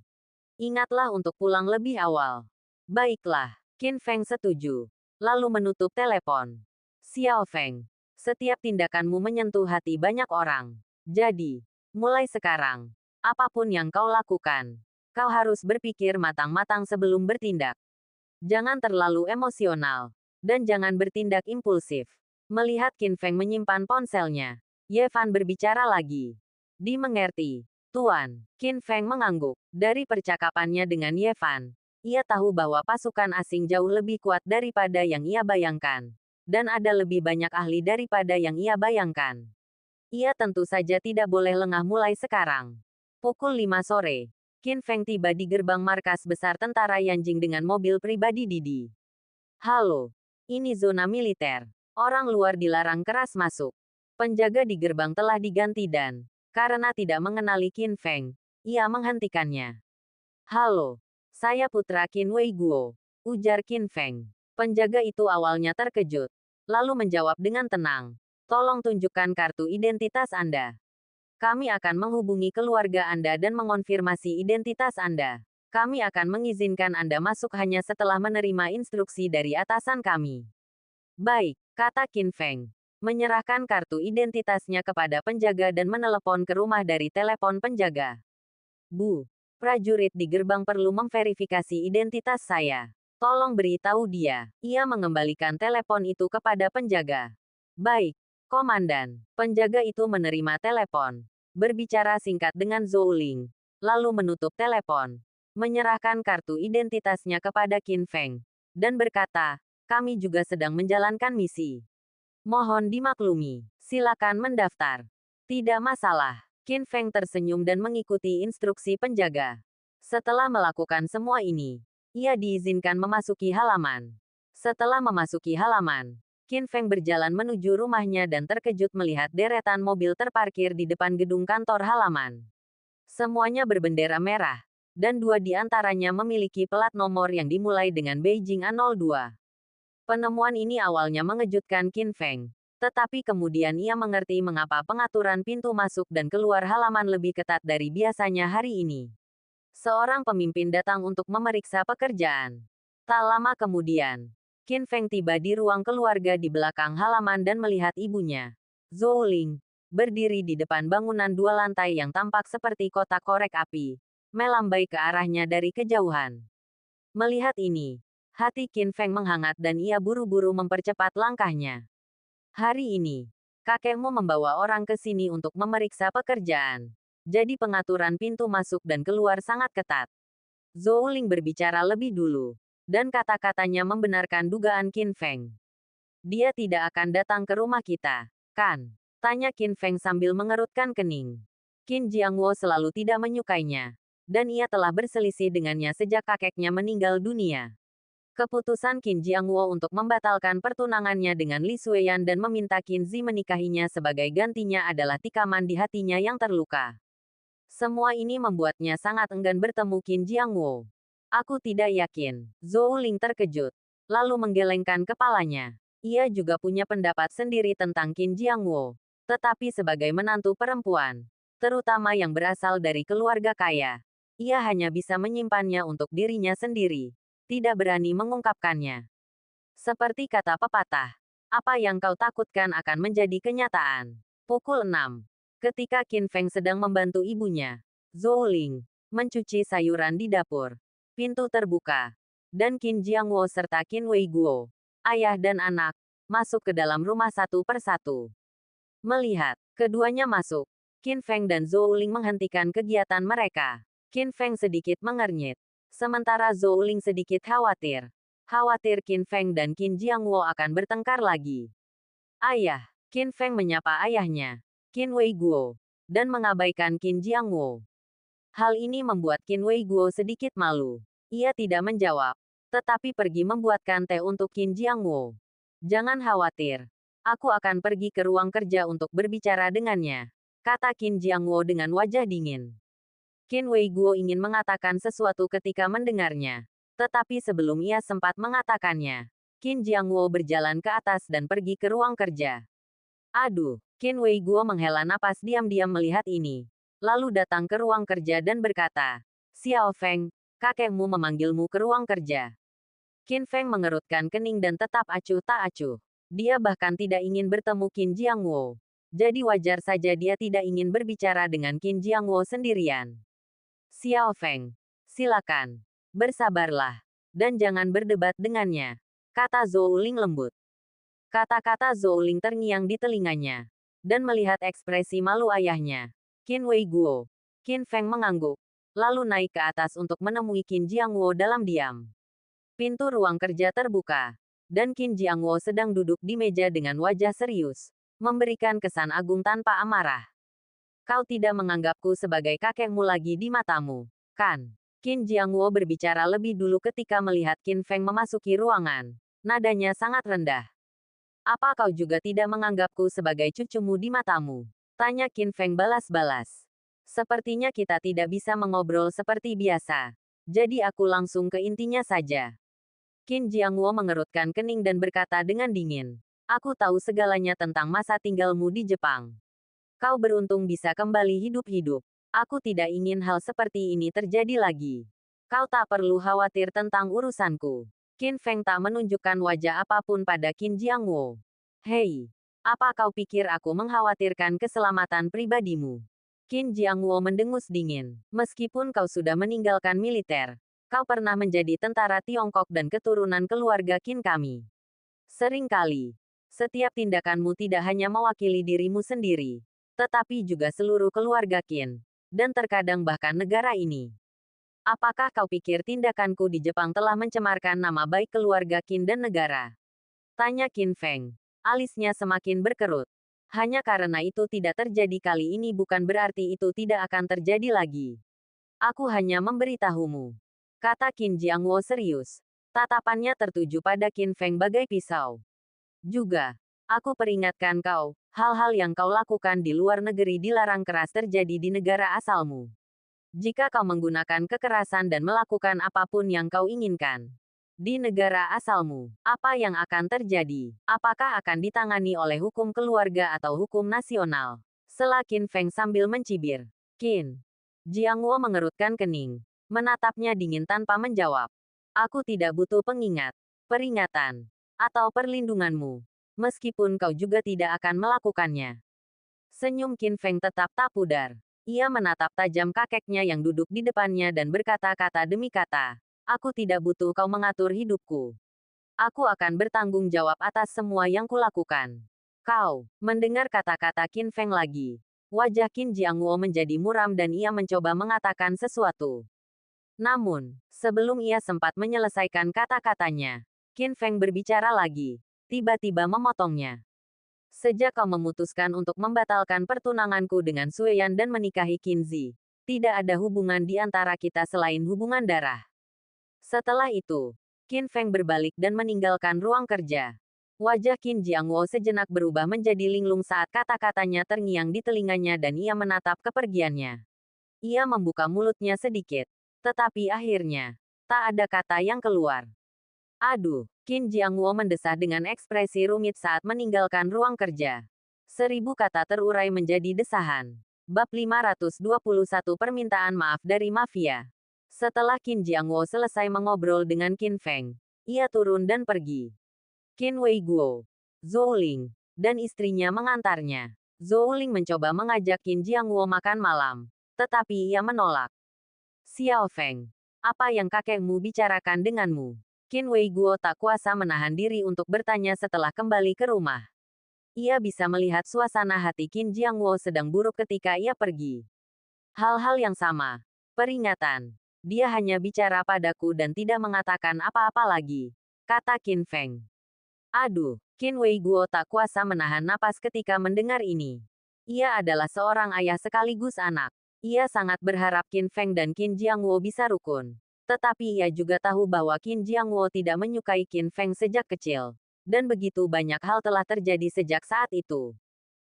Ingatlah untuk pulang lebih awal. Baiklah, Qin Feng setuju. Lalu menutup telepon. Xiao Feng, setiap tindakanmu menyentuh hati banyak orang. Jadi, mulai sekarang, apapun yang kau lakukan, kau harus berpikir matang-matang sebelum bertindak. Jangan terlalu emosional. Dan jangan bertindak impulsif. Melihat Qin Feng menyimpan ponselnya, Yevan berbicara lagi. Dimengerti, Tuan. Qin Feng mengangguk. Dari percakapannya dengan Yevan, ia tahu bahwa pasukan asing jauh lebih kuat daripada yang ia bayangkan. Dan ada lebih banyak ahli daripada yang ia bayangkan. Ia tentu saja tidak boleh lengah mulai sekarang. Pukul 5 sore, Qin Feng tiba di gerbang markas besar tentara Yanjing dengan mobil pribadi Didi. Halo, ini zona militer. Orang luar dilarang keras masuk. Penjaga di gerbang telah diganti dan, karena tidak mengenali Qin Feng, ia menghentikannya. Halo, saya putra Qin Wei Guo, ujar Qin Feng. Penjaga itu awalnya terkejut, lalu menjawab dengan tenang. Tolong tunjukkan kartu identitas Anda. Kami akan menghubungi keluarga Anda dan mengonfirmasi identitas Anda. Kami akan mengizinkan Anda masuk hanya setelah menerima instruksi dari atasan kami. Baik, kata Qin Feng. Menyerahkan kartu identitasnya kepada penjaga dan menelepon ke rumah dari telepon penjaga. Bu, prajurit di gerbang perlu memverifikasi identitas saya. Tolong beritahu dia. Ia mengembalikan telepon itu kepada penjaga. Baik, Komandan. Penjaga itu menerima telepon. Berbicara singkat dengan Zhou Ling. Lalu menutup telepon. Menyerahkan kartu identitasnya kepada Qin Feng. Dan berkata, kami juga sedang menjalankan misi. Mohon dimaklumi. Silakan mendaftar. Tidak masalah. Qin Feng tersenyum dan mengikuti instruksi penjaga. Setelah melakukan semua ini, ia diizinkan memasuki halaman. Setelah memasuki halaman, Qin Feng berjalan menuju rumahnya dan terkejut melihat deretan mobil terparkir di depan gedung kantor halaman. Semuanya berbendera merah, dan 2 di antaranya memiliki plat nomor yang dimulai dengan Beijing A02. Penemuan ini awalnya mengejutkan Qin Feng, tetapi kemudian ia mengerti mengapa pengaturan pintu masuk dan keluar halaman lebih ketat dari biasanya hari ini. Seorang pemimpin datang untuk memeriksa pekerjaan. Tak lama kemudian, Qin Feng tiba di ruang keluarga di belakang halaman dan melihat ibunya, Zhou Ling, berdiri di depan bangunan 2 lantai yang tampak seperti kotak korek api, melambai ke arahnya dari kejauhan. Melihat ini, Hati Qin Feng menghangat dan ia buru-buru mempercepat langkahnya. Hari ini, kakekmu membawa orang ke sini untuk memeriksa pekerjaan. Jadi pengaturan pintu masuk dan keluar sangat ketat. Zhou Ling berbicara lebih dulu. Dan kata-katanya membenarkan dugaan Qin Feng. Dia tidak akan datang ke rumah kita, kan? Tanya Qin Feng sambil mengerutkan kening. Qin Jiangwo selalu tidak menyukainya. Dan ia telah berselisih dengannya sejak kakeknya meninggal dunia. Keputusan Qin Jiangwo untuk membatalkan pertunangannya dengan Li Xueyan dan meminta Qin Zi menikahinya sebagai gantinya adalah tikaman di hatinya yang terluka. Semua ini membuatnya sangat enggan bertemu Qin Jiangwo. Aku tidak yakin. Zhou Ling terkejut, lalu menggelengkan kepalanya. Ia juga punya pendapat sendiri tentang Qin Jiangwo. Tetapi sebagai menantu perempuan, terutama yang berasal dari keluarga kaya, ia hanya bisa menyimpannya untuk dirinya sendiri. Tidak berani mengungkapkannya. Seperti kata pepatah, apa yang kau takutkan akan menjadi kenyataan. Pukul 6. Ketika Qin Feng sedang membantu ibunya, Zhou Ling, mencuci sayuran di dapur. Pintu terbuka. Dan Qin Jiangwo serta Qin Weiguo, ayah dan anak, masuk ke dalam rumah satu persatu. Melihat keduanya masuk, Qin Feng dan Zhou Ling menghentikan kegiatan mereka. Qin Feng sedikit mengernyit. Sementara Zhou Ling sedikit khawatir. Khawatir Qin Feng dan Qin Jiangwo akan bertengkar lagi. Ayah, Qin Feng menyapa ayahnya, Qin Weiguo, dan mengabaikan Qin Jiangwo. Hal ini membuat Qin Weiguo sedikit malu. Ia tidak menjawab, tetapi pergi membuatkan teh untuk Qin Jiangwo. Jangan khawatir. Aku akan pergi ke ruang kerja untuk berbicara dengannya, kata Qin Jiangwo dengan wajah dingin. Qin Weiguo ingin mengatakan sesuatu ketika mendengarnya. Tetapi sebelum ia sempat mengatakannya, Qin Jiangwo berjalan ke atas dan pergi ke ruang kerja. Aduh, Qin Weiguo menghela napas diam-diam melihat ini. Lalu datang ke ruang kerja dan berkata, Xiao Feng, kakekmu memanggilmu ke ruang kerja. Qin Feng mengerutkan kening dan tetap acuh tak acuh. Dia bahkan tidak ingin bertemu Qin Jiangwo. Jadi wajar saja dia tidak ingin berbicara dengan Qin Jiangwo sendirian. Xiao Feng, silakan. Bersabarlah. Dan jangan berdebat dengannya, kata Zhou Ling lembut. Kata-kata Zhou Ling terngiang di telinganya. Dan melihat ekspresi malu ayahnya, Qin Weiguo, Qin Feng mengangguk, lalu naik ke atas untuk menemui Qin Jiangwo dalam diam. Pintu ruang kerja terbuka, dan Qin Jiangwo sedang duduk di meja dengan wajah serius, memberikan kesan agung tanpa amarah. Kau tidak menganggapku sebagai kakekmu lagi di matamu, kan? Qin Jiangwo berbicara lebih dulu ketika melihat Qin Feng memasuki ruangan. Nadanya sangat rendah. Apa kau juga tidak menganggapku sebagai cucumu di matamu? Tanya Qin Feng balas-balas. Sepertinya kita tidak bisa mengobrol seperti biasa. Jadi aku langsung ke intinya saja. Qin Jiangwo mengerutkan kening dan berkata dengan dingin. Aku tahu segalanya tentang masa tinggalmu di Jepang. Kau beruntung bisa kembali hidup-hidup. Aku tidak ingin hal seperti ini terjadi lagi. Kau tak perlu khawatir tentang urusanku. Qin Feng tak menunjukkan wajah apapun pada Qin Jiangwo. Hei, apa kau pikir aku mengkhawatirkan keselamatan pribadimu? Qin Jiangwo mendengus dingin. Meskipun kau sudah meninggalkan militer, kau pernah menjadi tentara Tiongkok dan keturunan keluarga Qin kami. Seringkali, setiap tindakanmu tidak hanya mewakili dirimu sendiri, tetapi juga seluruh keluarga Qin, dan terkadang bahkan negara ini. Apakah kau pikir tindakanku di Jepang telah mencemarkan nama baik keluarga Qin dan negara? Tanya Qin Feng. Alisnya semakin berkerut. Hanya karena itu tidak terjadi kali ini bukan berarti itu tidak akan terjadi lagi. Aku hanya memberitahumu, kata Qin Jiangwo serius. Tatapannya tertuju pada Qin Feng bagai pisau. Juga, aku peringatkan kau, hal-hal yang kau lakukan di luar negeri dilarang keras terjadi di negara asalmu. Jika kau menggunakan kekerasan dan melakukan apapun yang kau inginkan di negara asalmu, apa yang akan terjadi? Apakah akan ditangani oleh hukum keluarga atau hukum nasional? Sela Qin Feng sambil mencibir. Qin Jiangwo mengerutkan kening, menatapnya dingin tanpa menjawab. Aku tidak butuh pengingat, peringatan, atau perlindunganmu. Meskipun kau juga tidak akan melakukannya. Senyum Qin Feng tetap tak pudar. Ia menatap tajam kakeknya yang duduk di depannya dan berkata kata demi kata. Aku tidak butuh kau mengatur hidupku. Aku akan bertanggung jawab atas semua yang kulakukan. Kau, mendengar kata-kata Qin Feng lagi. Wajah Qin Jiangwo menjadi muram dan ia mencoba mengatakan sesuatu. Namun, sebelum ia sempat menyelesaikan kata-katanya, Qin Feng berbicara lagi. Tiba-tiba memotongnya. Sejak kau memutuskan untuk membatalkan pertunanganku dengan Sueyan dan menikahi Qin Zi, tidak ada hubungan di antara kita selain hubungan darah. Setelah itu, Qin Feng berbalik dan meninggalkan ruang kerja. Wajah Qin Jiangwo sejenak berubah menjadi linglung saat kata-katanya terngiang di telinganya dan ia menatap kepergiannya. Ia membuka mulutnya sedikit. Tetapi akhirnya, tak ada kata yang keluar. Aduh, Qin Jiangwo mendesah dengan ekspresi rumit saat meninggalkan ruang kerja. 1000 kata terurai menjadi desahan. Bab 521 Permintaan Maaf dari Mafia. Setelah Qin Jiangwo selesai mengobrol dengan Qin Feng, ia turun dan pergi. Qin Weiguo, Zhou Ling, dan istrinya mengantarnya. Zhou Ling mencoba mengajak Qin Jiangwo makan malam, tetapi ia menolak. Xiao Feng, apa yang kakekmu bicarakan denganmu? Qin Weiguo tak kuasa menahan diri untuk bertanya setelah kembali ke rumah. Ia bisa melihat suasana hati Qin Jiangwo sedang buruk ketika ia pergi. Hal-hal yang sama. Peringatan. Dia hanya bicara padaku dan tidak mengatakan apa-apa lagi, kata Qin Feng. Aduh, Qin Weiguo tak kuasa menahan napas ketika mendengar ini. Ia adalah seorang ayah sekaligus anak. Ia sangat berharap Qin Feng dan Qin Jiangwo bisa rukun. Tetapi ia juga tahu bahwa Qin Jiangwo tidak menyukai Qin Feng sejak kecil. Dan begitu banyak hal telah terjadi sejak saat itu.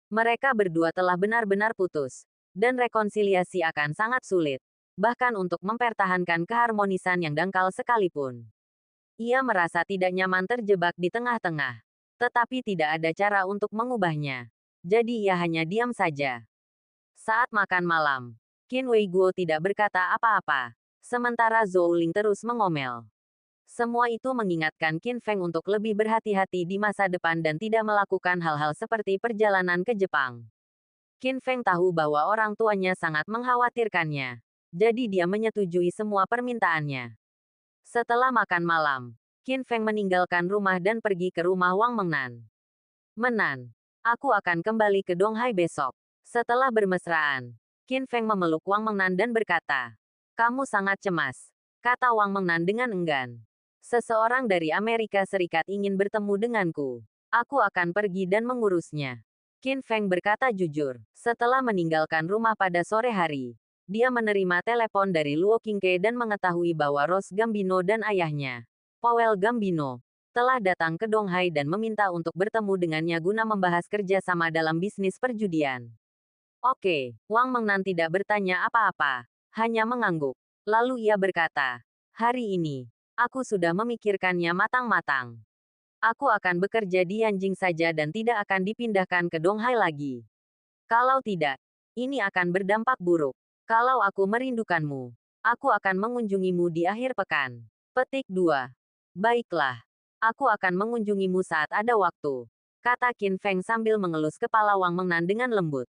Mereka berdua telah benar-benar putus. Dan rekonsiliasi akan sangat sulit. Bahkan untuk mempertahankan keharmonisan yang dangkal sekalipun. Ia merasa tidak nyaman terjebak di tengah-tengah. Tetapi tidak ada cara untuk mengubahnya. Jadi ia hanya diam saja. Saat makan malam, Qin Weiguo tidak berkata apa-apa. Sementara Zhou Ling terus mengomel. Semua itu mengingatkan Qin Feng untuk lebih berhati-hati di masa depan dan tidak melakukan hal-hal seperti perjalanan ke Jepang. Qin Feng tahu bahwa orang tuanya sangat mengkhawatirkannya. Jadi dia menyetujui semua permintaannya. Setelah makan malam, Qin Feng meninggalkan rumah dan pergi ke rumah Wang Mengnan. Menan, aku akan kembali ke Donghai besok. Setelah bermesraan, Qin Feng memeluk Wang Mengnan dan berkata, kamu sangat cemas, kata Wang Mengnan dengan enggan. Seseorang dari Amerika Serikat ingin bertemu denganku. Aku akan pergi dan mengurusnya. Qin Feng berkata jujur. Setelah meninggalkan rumah pada sore hari, dia menerima telepon dari Luo Qingke dan mengetahui bahwa Rose Gambino dan ayahnya, Powell Gambino, telah datang ke Donghai dan meminta untuk bertemu dengannya guna membahas kerjasama dalam bisnis perjudian. Oke, Wang Mengnan tidak bertanya apa-apa, hanya mengangguk. Lalu ia berkata, hari ini, aku sudah memikirkannya matang-matang. Aku akan bekerja di Yanjing saja dan tidak akan dipindahkan ke Donghai lagi. Kalau tidak, ini akan berdampak buruk. Kalau aku merindukanmu, aku akan mengunjungimu di akhir pekan. Petik 2. Baiklah. Aku akan mengunjungimu saat ada waktu, kata Qin Feng sambil mengelus kepala Wang Mengnan dengan lembut.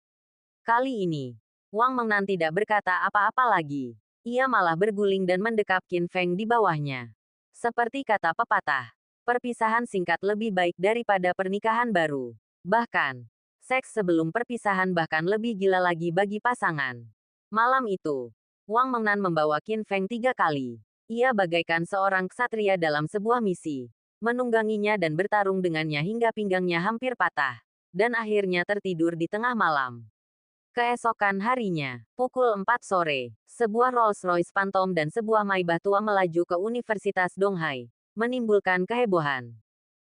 Kali ini, Wang Mengnan tidak berkata apa-apa lagi. Ia malah berguling dan mendekap Qin Feng di bawahnya. Seperti kata pepatah, perpisahan singkat lebih baik daripada pernikahan baru. Bahkan, seks sebelum perpisahan bahkan lebih gila lagi bagi pasangan. Malam itu, Wang Mengnan membawa Qin Feng 3 kali. Ia bagaikan seorang ksatria dalam sebuah misi. Menungganginya dan bertarung dengannya hingga pinggangnya hampir patah. Dan akhirnya tertidur di tengah malam. Keesokan harinya, pukul 4 sore, sebuah Rolls-Royce Phantom dan sebuah Maybach tua melaju ke Universitas Donghai, menimbulkan kehebohan.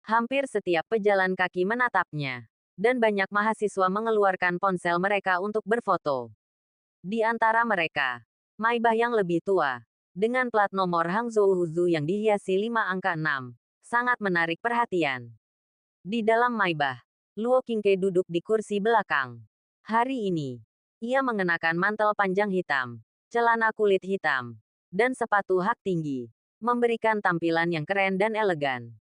Hampir setiap pejalan kaki menatapnya, dan banyak mahasiswa mengeluarkan ponsel mereka untuk berfoto. Di antara mereka, Maybach yang lebih tua, dengan plat nomor Hangzhou Huzhu yang dihiasi 5 angka 6, sangat menarik perhatian. Di dalam Maybach, Luo Qingke duduk di kursi belakang. Hari ini, ia mengenakan mantel panjang hitam, celana kulit hitam, dan sepatu hak tinggi, memberikan tampilan yang keren dan elegan.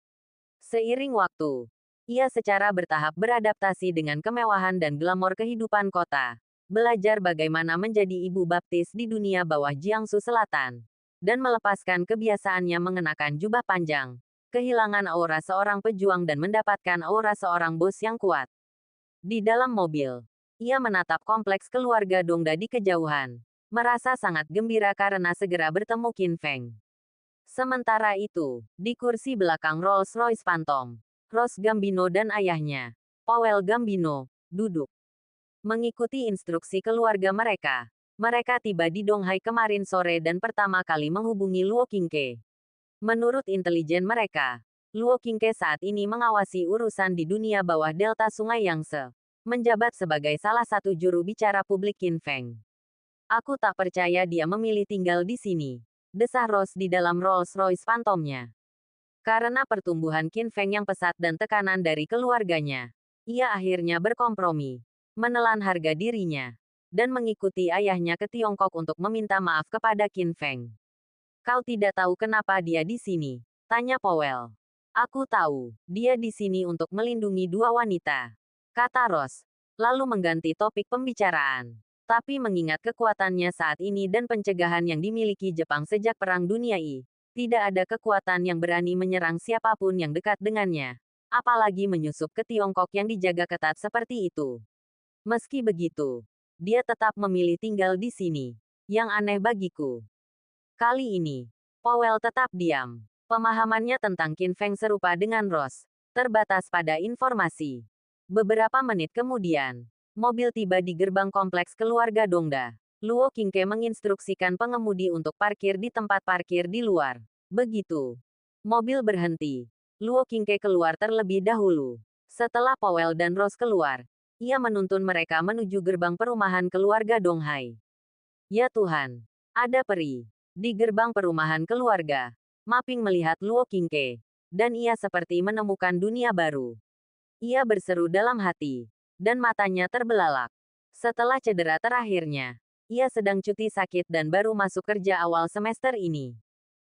Seiring waktu, ia secara bertahap beradaptasi dengan kemewahan dan glamor kehidupan kota, belajar bagaimana menjadi ibu baptis di dunia bawah Jiangsu Selatan. dan melepaskan kebiasaannya mengenakan jubah panjang, kehilangan aura seorang pejuang dan mendapatkan aura seorang bos yang kuat. Di dalam mobil, ia menatap kompleks keluarga Dongda di kejauhan, merasa sangat gembira karena segera bertemu Qin Feng. Sementara itu, di kursi belakang Rolls-Royce Phantom, Rose Gambino dan ayahnya, Powell Gambino, duduk. Mengikuti instruksi keluarga mereka, mereka tiba di Donghai kemarin sore dan pertama kali menghubungi Luo Qingke. Menurut intelijen mereka, Luo Qingke saat ini mengawasi urusan di dunia bawah delta Sungai Yangtze, menjabat sebagai salah satu juru bicara publik Qin Feng. Aku tak percaya dia memilih tinggal di sini, desah Rose di dalam Rolls-Royce Phantomnya. Karena pertumbuhan Qin Feng yang pesat dan tekanan dari keluarganya, ia akhirnya berkompromi, menelan harga dirinya, dan mengikuti ayahnya ke Tiongkok untuk meminta maaf kepada Qin Feng. Kau tidak tahu kenapa dia di sini? Tanya Powell. Aku tahu, dia di sini untuk melindungi dua wanita, kata Rose, lalu mengganti topik pembicaraan. Tapi mengingat kekuatannya saat ini dan pencegahan yang dimiliki Jepang sejak Perang Dunia I, tidak ada kekuatan yang berani menyerang siapapun yang dekat dengannya, apalagi menyusup ke Tiongkok yang dijaga ketat seperti itu. Meski begitu, dia tetap memilih tinggal di sini. Yang aneh bagiku. Kali ini, Powell tetap diam. Pemahamannya tentang Qin Feng serupa dengan Rose, terbatas pada informasi. Beberapa menit kemudian, mobil tiba di gerbang kompleks keluarga Dongda. Luo Qingke menginstruksikan pengemudi untuk parkir di tempat parkir di luar. Begitu mobil berhenti, Luo Qingke keluar terlebih dahulu. Setelah Powell dan Rose keluar, ia menuntun mereka menuju gerbang perumahan keluarga Donghai. Ya Tuhan, ada peri. Di gerbang perumahan keluarga, Maping melihat Luo Qingke, dan ia seperti menemukan dunia baru. Ia berseru dalam hati, dan matanya terbelalak. Setelah cedera terakhirnya, ia sedang cuti sakit dan baru masuk kerja awal semester ini.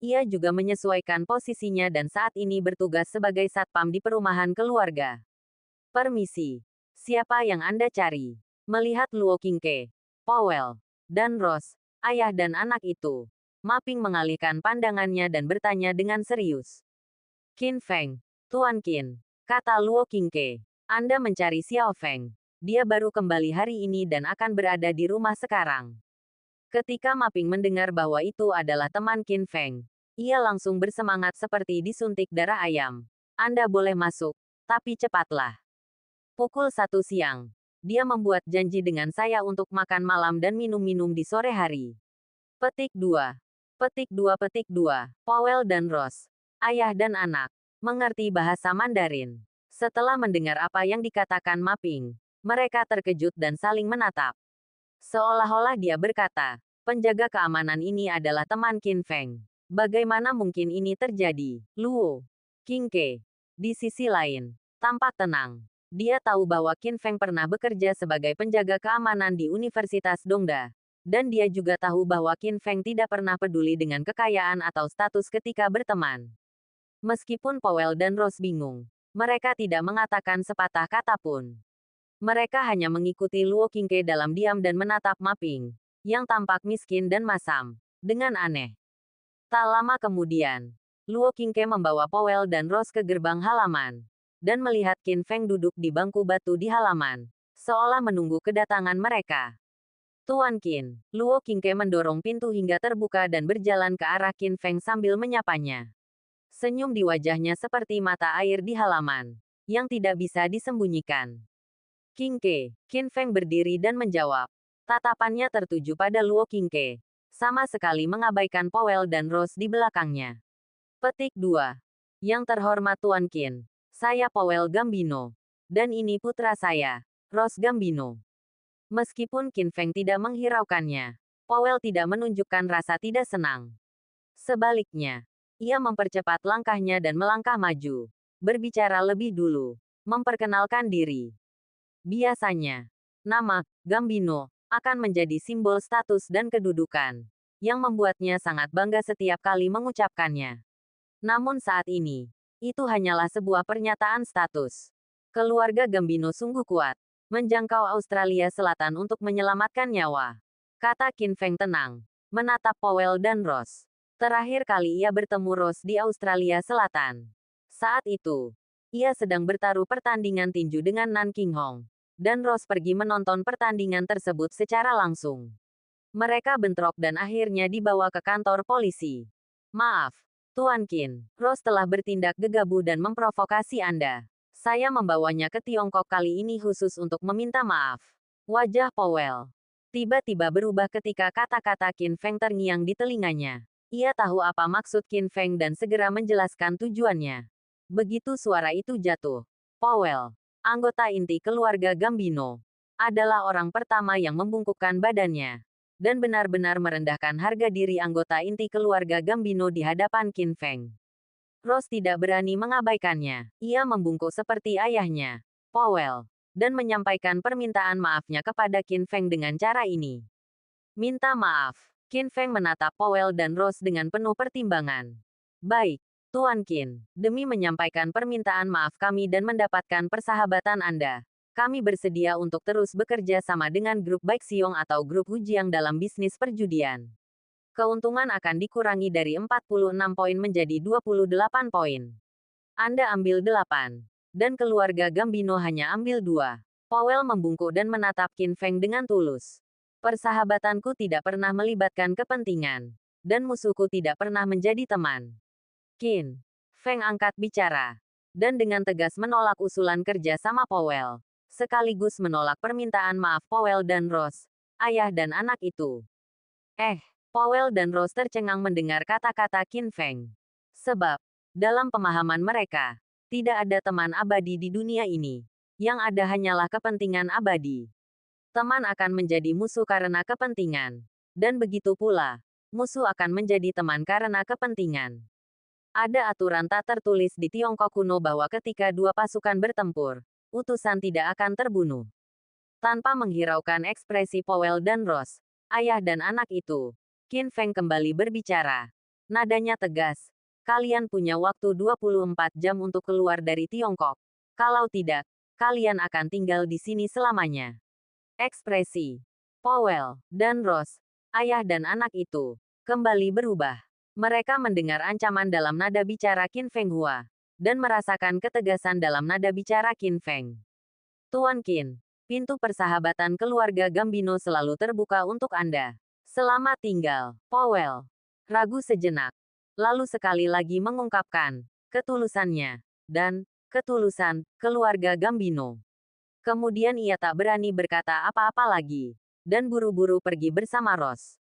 Ia juga menyesuaikan posisinya dan saat ini bertugas sebagai satpam di perumahan keluarga. Permisi, siapa yang Anda cari? Melihat Luo Qingke, Powell, dan Rose, ayah dan anak itu, Maping mengalihkan pandangannya dan bertanya dengan serius. Qin Feng, Tuan Qin, kata Luo Qingke. Anda mencari Xiao Feng. Dia baru kembali hari ini dan akan berada di rumah sekarang. Ketika Maping mendengar bahwa itu adalah teman Qin Feng, ia langsung bersemangat seperti disuntik darah ayam. Anda boleh masuk, tapi cepatlah. Pukul 1 siang, dia membuat janji dengan saya untuk makan malam dan minum-minum di sore hari. Petik 2. Petik 2 Petik 2. Powell dan Rose, ayah dan anak, mengerti bahasa Mandarin. Setelah mendengar apa yang dikatakan Maping, mereka terkejut dan saling menatap. Seolah-olah dia berkata, penjaga keamanan ini adalah teman Qin Feng. Bagaimana mungkin ini terjadi? Luo Qingke, di sisi lain, tampak tenang. Dia tahu bahwa Qin Feng pernah bekerja sebagai penjaga keamanan di Universitas Dongda. Dan dia juga tahu bahwa Qin Feng tidak pernah peduli dengan kekayaan atau status ketika berteman. Meskipun Powell dan Rose bingung, mereka tidak mengatakan sepatah kata pun. Mereka hanya mengikuti Luo Qingke dalam diam dan menatap Maping, yang tampak miskin dan masam, dengan aneh. Tak lama kemudian, Luo Qingke membawa Powell dan Rose ke gerbang halaman, dan melihat Qin Feng duduk di bangku batu di halaman, seolah menunggu kedatangan mereka. Tuan Qin, Luo Qingke mendorong pintu hingga terbuka dan berjalan ke arah Qin Feng sambil menyapanya. Senyum di wajahnya seperti mata air di halaman, yang tidak bisa disembunyikan. Qingke, Qin Feng berdiri dan menjawab. Tatapannya tertuju pada Luo Qingke, sama sekali mengabaikan Powell dan Rose di belakangnya. Petik 2. Yang terhormat Tuan Qin, saya Powell Gambino. Dan ini putra saya, Rose Gambino. Meskipun Qin Feng tidak menghiraukannya, Powell tidak menunjukkan rasa tidak senang. Sebaliknya, ia mempercepat langkahnya dan melangkah maju, berbicara lebih dulu, memperkenalkan diri. Biasanya, nama Gambino akan menjadi simbol status dan kedudukan, yang membuatnya sangat bangga setiap kali mengucapkannya. Namun saat ini, itu hanyalah sebuah pernyataan status. Keluarga Gambino sungguh kuat, menjangkau Australia Selatan untuk menyelamatkan nyawa. Kata Qin Feng tenang, menatap Powell dan Rose. Terakhir kali ia bertemu Rose di Australia Selatan. Saat itu, ia sedang bertaruh pertandingan tinju dengan Nan Qinghong. Dan Rose pergi menonton pertandingan tersebut secara langsung. Mereka bentrok dan akhirnya dibawa ke kantor polisi. Maaf, Tuan Qin. Rose telah bertindak gegabah dan memprovokasi Anda. Saya membawanya ke Tiongkok kali ini khusus untuk meminta maaf. Wajah Powell tiba-tiba berubah ketika kata-kata Qin Feng terngiang di telinganya. Ia tahu apa maksud Qin Feng dan segera menjelaskan tujuannya. Begitu suara itu jatuh, Powell, anggota inti keluarga Gambino, adalah orang pertama yang membungkukkan badannya dan benar-benar merendahkan harga diri anggota inti keluarga Gambino di hadapan Qin Feng. Rose tidak berani mengabaikannya. Ia membungkuk seperti ayahnya, Powell, dan menyampaikan permintaan maafnya kepada Qin Feng dengan cara ini. Minta maaf. Qin Feng menatap Powell dan Rose dengan penuh pertimbangan. Baik, Tuan Qin, demi menyampaikan permintaan maaf kami dan mendapatkan persahabatan Anda, kami bersedia untuk terus bekerja sama dengan grup Baixiong atau grup Hujiang dalam bisnis perjudian. Keuntungan akan dikurangi dari 46 poin menjadi 28 poin. Anda ambil 8, dan keluarga Gambino hanya ambil 2. Powell membungkuk dan menatap Qin Feng dengan tulus. Persahabatanku tidak pernah melibatkan kepentingan, dan musuhku tidak pernah menjadi teman. Qin Feng angkat bicara, dan dengan tegas menolak usulan kerja sama Powell, sekaligus menolak permintaan maaf Powell dan Rose, ayah dan anak itu. Powell dan Rose tercengang mendengar kata-kata Qin Feng. Sebab, dalam pemahaman mereka, tidak ada teman abadi di dunia ini. Yang ada hanyalah kepentingan abadi. Teman akan menjadi musuh karena kepentingan. Dan begitu pula, musuh akan menjadi teman karena kepentingan. Ada aturan tak tertulis di Tiongkok kuno bahwa ketika dua pasukan bertempur, utusan tidak akan terbunuh. Tanpa menghiraukan ekspresi Powell dan Rose, ayah dan anak itu, Qin Feng kembali berbicara. Nadanya tegas. Kalian punya waktu 24 jam untuk keluar dari Tiongkok. Kalau tidak, kalian akan tinggal di sini selamanya. Ekspresi Powell dan Rose, ayah dan anak itu, kembali berubah. Mereka mendengar ancaman dalam nada bicara Qin Feng Hua, dan merasakan ketegasan dalam nada bicara Qin Feng. Tuan Qin, pintu persahabatan keluarga Gambino selalu terbuka untuk Anda. Selamat tinggal, Powell. Ragu sejenak, lalu sekali lagi mengungkapkan ketulusannya, dan ketulusan keluarga Gambino. Kemudian ia tak berani berkata apa-apa lagi, dan buru-buru pergi bersama Rose.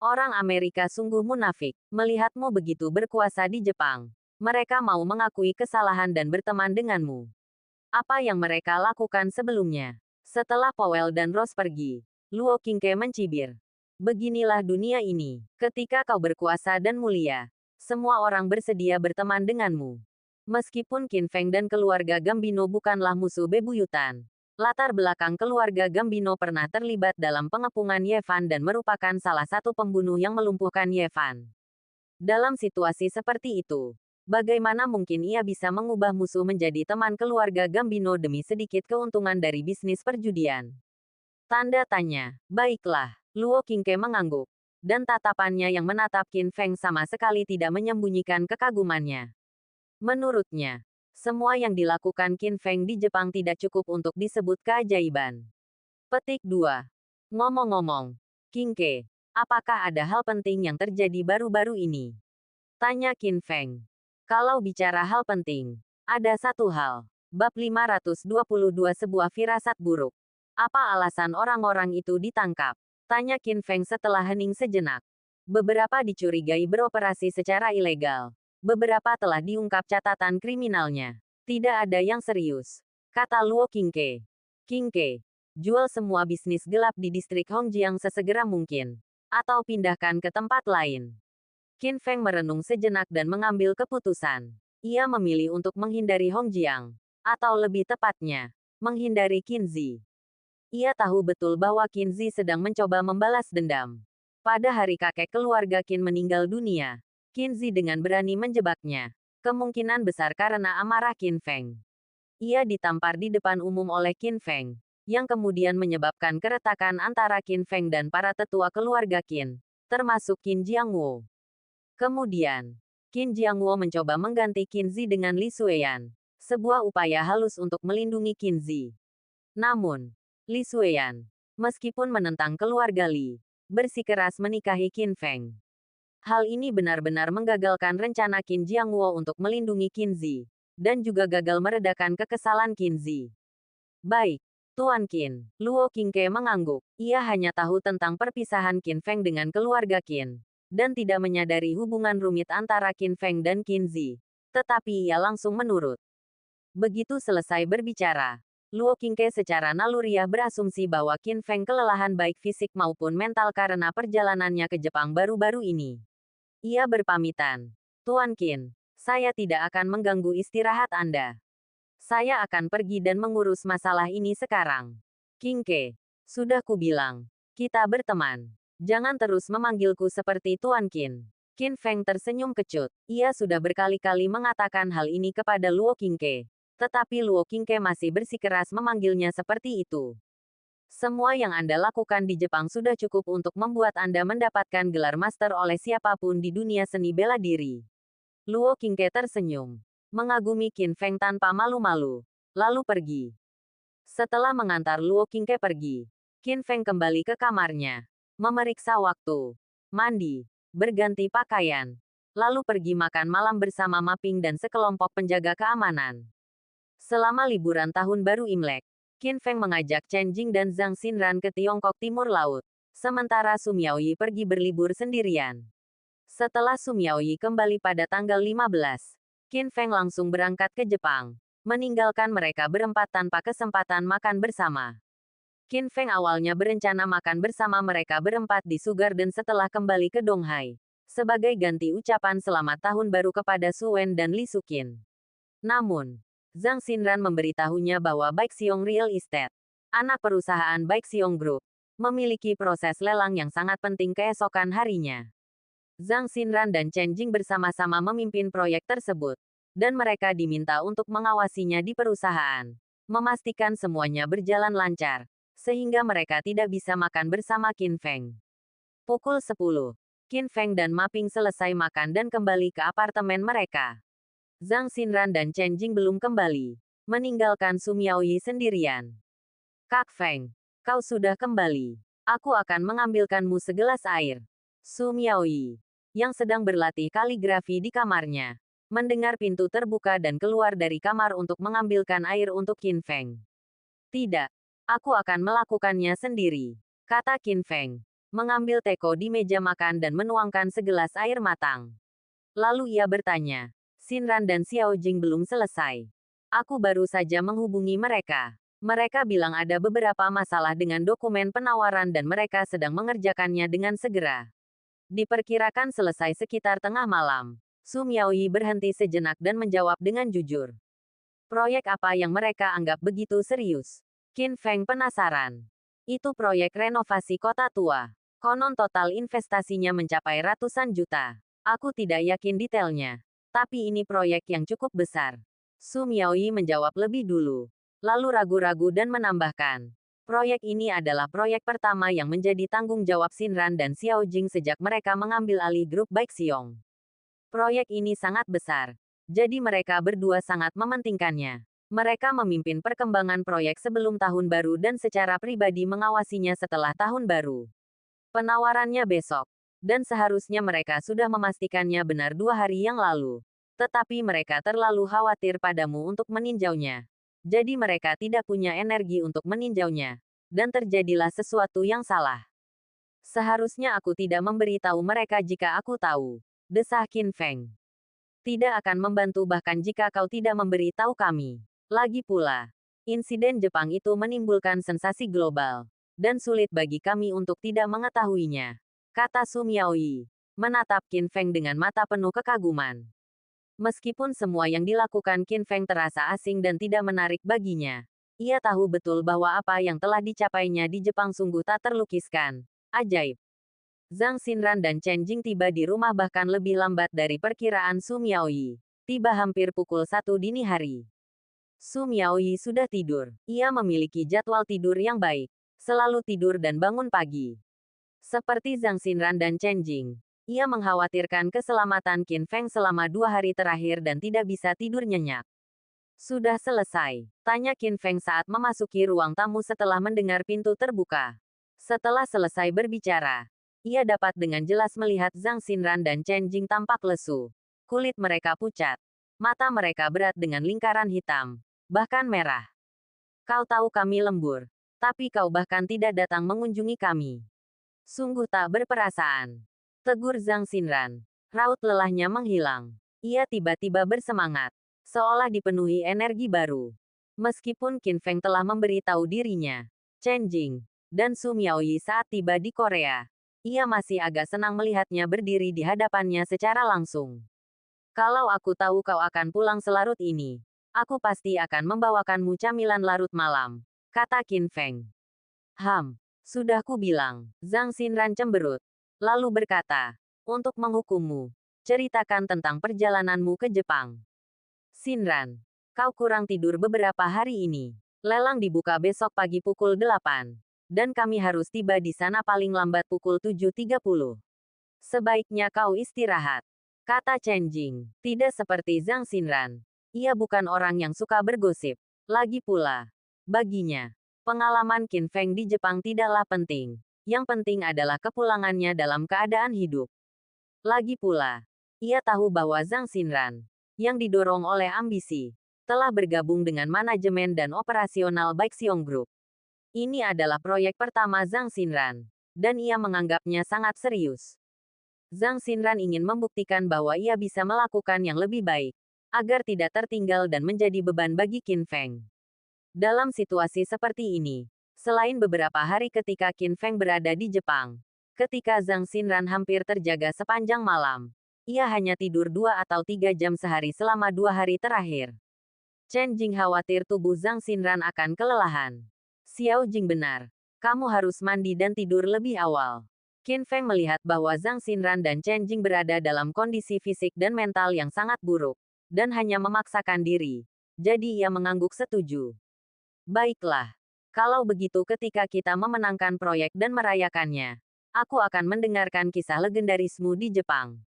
Orang Amerika sungguh munafik, melihatmu begitu berkuasa di Jepang. Mereka mau mengakui kesalahan dan berteman denganmu. Apa yang mereka lakukan sebelumnya? Setelah Powell dan Rose pergi, Luo Qingke mencibir. Beginilah dunia ini. Ketika kau berkuasa dan mulia, semua orang bersedia berteman denganmu. Meskipun Qin Feng dan keluarga Gambino bukanlah musuh bebuyutan, latar belakang keluarga Gambino pernah terlibat dalam pengepungan Yevan dan merupakan salah satu pembunuh yang melumpuhkan Yevan. Dalam situasi seperti itu, bagaimana mungkin ia bisa mengubah musuh menjadi teman keluarga Gambino demi sedikit keuntungan dari bisnis perjudian? Tanda tanya. Baiklah, Luo Qingke mengangguk, dan tatapannya yang menatap Qin Feng sama sekali tidak menyembunyikan kekagumannya. Menurutnya, semua yang dilakukan Qin Feng di Jepang tidak cukup untuk disebut keajaiban. Petik 2. Ngomong-ngomong, Qingke, apakah ada hal penting yang terjadi baru-baru ini? Tanya Qin Feng. Kalau bicara hal penting, ada satu hal. Bab 522 sebuah firasat buruk. Apa alasan orang-orang itu ditangkap? Tanya Qin Feng setelah hening sejenak. Beberapa dicurigai beroperasi secara ilegal. Beberapa telah diungkap catatan kriminalnya. Tidak ada yang serius, kata Luo Qingke. Qingke, jual semua bisnis gelap di distrik Hongjiang sesegera mungkin. Atau pindahkan ke tempat lain. Qin Feng merenung sejenak dan mengambil keputusan. Ia memilih untuk menghindari Hongjiang. Atau lebih tepatnya, menghindari Qinzi. Ia tahu betul bahwa Qinzi sedang mencoba membalas dendam. Pada hari kakek keluarga Qin meninggal dunia, Qinzi dengan berani menjebaknya. Kemungkinan besar karena amarah Qin Feng. Ia ditampar di depan umum oleh Qin Feng, yang kemudian menyebabkan keretakan antara Qin Feng dan para tetua keluarga Qin, termasuk Qin Jiangwo. Kemudian, Qin Jiangwo mencoba mengganti Qinzi dengan Li Xueyan. Sebuah upaya halus untuk melindungi Qinzi. Namun, Li Xueyan, meskipun menentang keluarga Li, bersikeras menikahi Qin Feng. Hal ini benar-benar menggagalkan rencana Qin Jiangwo untuk melindungi Qinzi, dan juga gagal meredakan kekesalan Qinzi. Baik, Tuan Qin, Luo Qingke mengangguk. Ia hanya tahu tentang perpisahan Qin Feng dengan keluarga Qin, dan tidak menyadari hubungan rumit antara Qin Feng dan Qinzi. Tetapi ia langsung menurut. Begitu selesai berbicara, Luo Qingke secara naluriah berasumsi bahwa Qin Feng kelelahan baik fisik maupun mental karena perjalanannya ke Jepang baru-baru ini. Ia berpamitan. Tuan Qin, saya tidak akan mengganggu istirahat Anda. Saya akan pergi dan mengurus masalah ini sekarang. Qingke, sudah kubilang, kita berteman. Jangan terus memanggilku seperti Tuan Qin. Qin Feng tersenyum kecut. Ia sudah berkali-kali mengatakan hal ini kepada Luo Qingke. Tetapi Luo Qingke masih bersikeras memanggilnya seperti itu. Semua yang Anda lakukan di Jepang sudah cukup untuk membuat Anda mendapatkan gelar master oleh siapapun di dunia seni bela diri. Luo Qingke tersenyum, mengagumi Qin Feng tanpa malu-malu, lalu pergi. Setelah mengantar Luo Qingke pergi, Qin Feng kembali ke kamarnya, memeriksa waktu, mandi, berganti pakaian, lalu pergi makan malam bersama Ma Ping dan sekelompok penjaga keamanan. Selama liburan Tahun Baru Imlek, Qin Feng mengajak Chen Jing dan Zhang Xinran ke Tiongkok Timur Laut, sementara Su Miaoyi pergi berlibur sendirian. Setelah Su Miaoyi kembali pada tanggal 15, Qin Feng langsung berangkat ke Jepang, meninggalkan mereka berempat tanpa kesempatan makan bersama. Qin Feng awalnya berencana makan bersama mereka berempat di Su Garden setelah kembali ke Donghai, sebagai ganti ucapan selamat tahun baru kepada Su Wen dan Li Suqin. Namun, Zhang Xinran memberitahunya bahwa Baixiong Real Estate, anak perusahaan Baixiong Group, memiliki proses lelang yang sangat penting keesokan harinya. Zhang Xinran dan Chen Jing bersama-sama memimpin proyek tersebut, dan mereka diminta untuk mengawasinya di perusahaan, memastikan semuanya berjalan lancar, sehingga mereka tidak bisa makan bersama Qin Feng. Pukul 10, Qin Feng dan Ma Ping selesai makan dan kembali ke apartemen mereka. Zhang Xinran dan Chen Jing belum kembali, meninggalkan Su Miaoyi sendirian. Kak Feng, kau sudah kembali. Aku akan mengambilkanmu segelas air. Su Miaoyi, yang sedang berlatih kaligrafi di kamarnya, mendengar pintu terbuka dan keluar dari kamar untuk mengambilkan air untuk Qin Feng. Tidak, aku akan melakukannya sendiri, kata Qin Feng, mengambil teko di meja makan dan menuangkan segelas air matang. Lalu ia bertanya, Xinran dan Xiao Jing belum selesai. Aku baru saja menghubungi mereka. Mereka bilang ada beberapa masalah dengan dokumen penawaran dan mereka sedang mengerjakannya dengan segera. Diperkirakan selesai sekitar tengah malam. Su Miaoyi berhenti sejenak dan menjawab dengan jujur. Proyek apa yang mereka anggap begitu serius? Qin Feng penasaran. Itu proyek renovasi kota tua. Konon total investasinya mencapai ratusan juta. Aku tidak yakin detailnya. Tapi ini proyek yang cukup besar. Su Miaoyi menjawab lebih dulu. Lalu ragu-ragu dan menambahkan. Proyek ini adalah proyek pertama yang menjadi tanggung jawab Xinran dan Xiao Jing sejak mereka mengambil alih grup Baixiong. Proyek ini sangat besar, jadi mereka berdua sangat mementingkannya. Mereka memimpin perkembangan proyek sebelum tahun baru dan secara pribadi mengawasinya setelah tahun baru. Penawarannya besok, dan seharusnya mereka sudah memastikannya benar 2 hari yang lalu. Tetapi mereka terlalu khawatir padamu untuk meninjaunya. Jadi mereka tidak punya energi untuk meninjaunya. Dan terjadilah sesuatu yang salah. Seharusnya aku tidak memberitahu mereka jika aku tahu, desah Qin Feng. Tidak akan membantu bahkan jika kau tidak memberitahu kami. Lagi pula, insiden Jepang itu menimbulkan sensasi global. Dan sulit bagi kami untuk tidak mengetahuinya, kata Su Miaoyi, menatap Qin Feng dengan mata penuh kekaguman. Meskipun semua yang dilakukan Qin Feng terasa asing dan tidak menarik baginya, ia tahu betul bahwa apa yang telah dicapainya di Jepang sungguh tak terlukiskan. Ajaib. Zhang Xinran dan Chen Jing tiba di rumah bahkan lebih lambat dari perkiraan Su Miaoyi. Tiba hampir pukul 1 dini hari. Su Miaoyi sudah tidur. Ia memiliki jadwal tidur yang baik. Selalu tidur dan bangun pagi. Seperti Zhang Xinran dan Chen Jing, Ia mengkhawatirkan keselamatan Qin Feng selama 2 hari terakhir dan tidak bisa tidur nyenyak. Sudah selesai, tanya Qin Feng saat memasuki ruang tamu setelah mendengar pintu terbuka. Setelah selesai berbicara, ia dapat dengan jelas melihat Zhang Xinran dan Chen Jing tampak lesu. Kulit mereka pucat. Mata mereka berat dengan lingkaran hitam, bahkan merah. Kau tahu kami lembur, tapi kau bahkan tidak datang mengunjungi kami. Sungguh tak berperasaan. Tegur Zhang Xinran. Raut lelahnya menghilang. Ia tiba-tiba bersemangat, seolah dipenuhi energi baru. Meskipun Qin Feng telah memberitahu dirinya, Chen Jing, dan Su Miaoyi saat tiba di Korea, ia masih agak senang melihatnya berdiri di hadapannya secara langsung. Kalau aku tahu kau akan pulang selarut ini, aku pasti akan membawakanmu camilan larut malam, kata Qin Feng. Sudah ku bilang, Zhang Xinran cemberut, lalu berkata, untuk menghukummu, ceritakan tentang perjalananmu ke Jepang. Xinran, kau kurang tidur beberapa hari ini. Lelang dibuka besok pagi pukul 8. Dan kami harus tiba di sana paling lambat pukul 7.30. Sebaiknya kau istirahat, kata Chen Jing. Tidak seperti Zhang Xinran. Ia bukan orang yang suka bergosip. Lagi pula, baginya, pengalaman Qin Feng di Jepang tidaklah penting. Yang penting adalah kepulangannya dalam keadaan hidup. Lagi pula, ia tahu bahwa Zhang Xinran, yang didorong oleh ambisi, telah bergabung dengan manajemen dan operasional Baixiong Group. Ini adalah proyek pertama Zhang Xinran, dan ia menganggapnya sangat serius. Zhang Xinran ingin membuktikan bahwa ia bisa melakukan yang lebih baik, agar tidak tertinggal dan menjadi beban bagi Qin Feng. Dalam situasi seperti ini, selain beberapa hari ketika Qin Feng berada di Jepang, ketika Zhang Xinran hampir terjaga sepanjang malam, ia hanya tidur 2 atau 3 jam sehari selama 2 hari terakhir. Chen Jing khawatir tubuh Zhang Xinran akan kelelahan. Xiao Jing benar. Kamu harus mandi dan tidur lebih awal. Qin Feng melihat bahwa Zhang Xinran dan Chen Jing berada dalam kondisi fisik dan mental yang sangat buruk, dan hanya memaksakan diri. Jadi ia mengangguk setuju. Baiklah. Kalau begitu ketika kita memenangkan proyek dan merayakannya, aku akan mendengarkan kisah legendarismu di Jepang.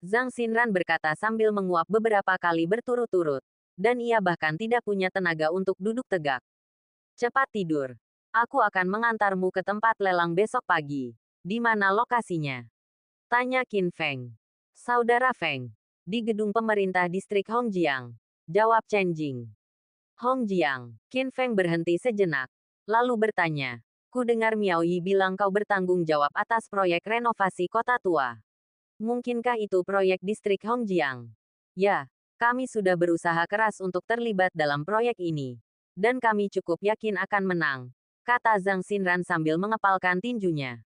Zhang Xinran berkata sambil menguap beberapa kali berturut-turut. Dan ia bahkan tidak punya tenaga untuk duduk tegak. Cepat tidur. Aku akan mengantarmu ke tempat lelang besok pagi. Di mana lokasinya? Tanya Qin Feng. Saudara Feng. Di gedung pemerintah distrik Hongjiang. Jawab Chen Jing. Hongjiang. Qin Feng berhenti sejenak. Lalu bertanya. Ku dengar Miaoyi bilang kau bertanggung jawab atas proyek renovasi kota tua. Mungkinkah itu proyek distrik Hongjiang? Ya, kami sudah berusaha keras untuk terlibat dalam proyek ini. Dan kami cukup yakin akan menang, kata Zhang Xinran sambil mengepalkan tinjunya.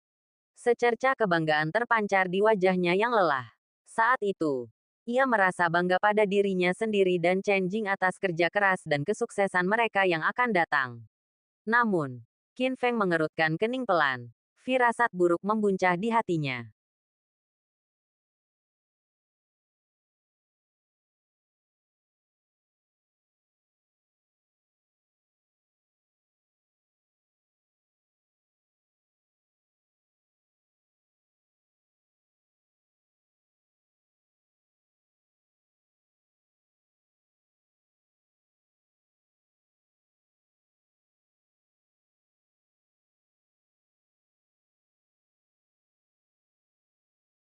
Secerca kebanggaan terpancar di wajahnya yang lelah. Saat itu, ia merasa bangga pada dirinya sendiri dan Chen Jing atas kerja keras dan kesuksesan mereka yang akan datang. Namun, Qin Feng mengerutkan kening pelan. Firasat buruk membuncah di hatinya.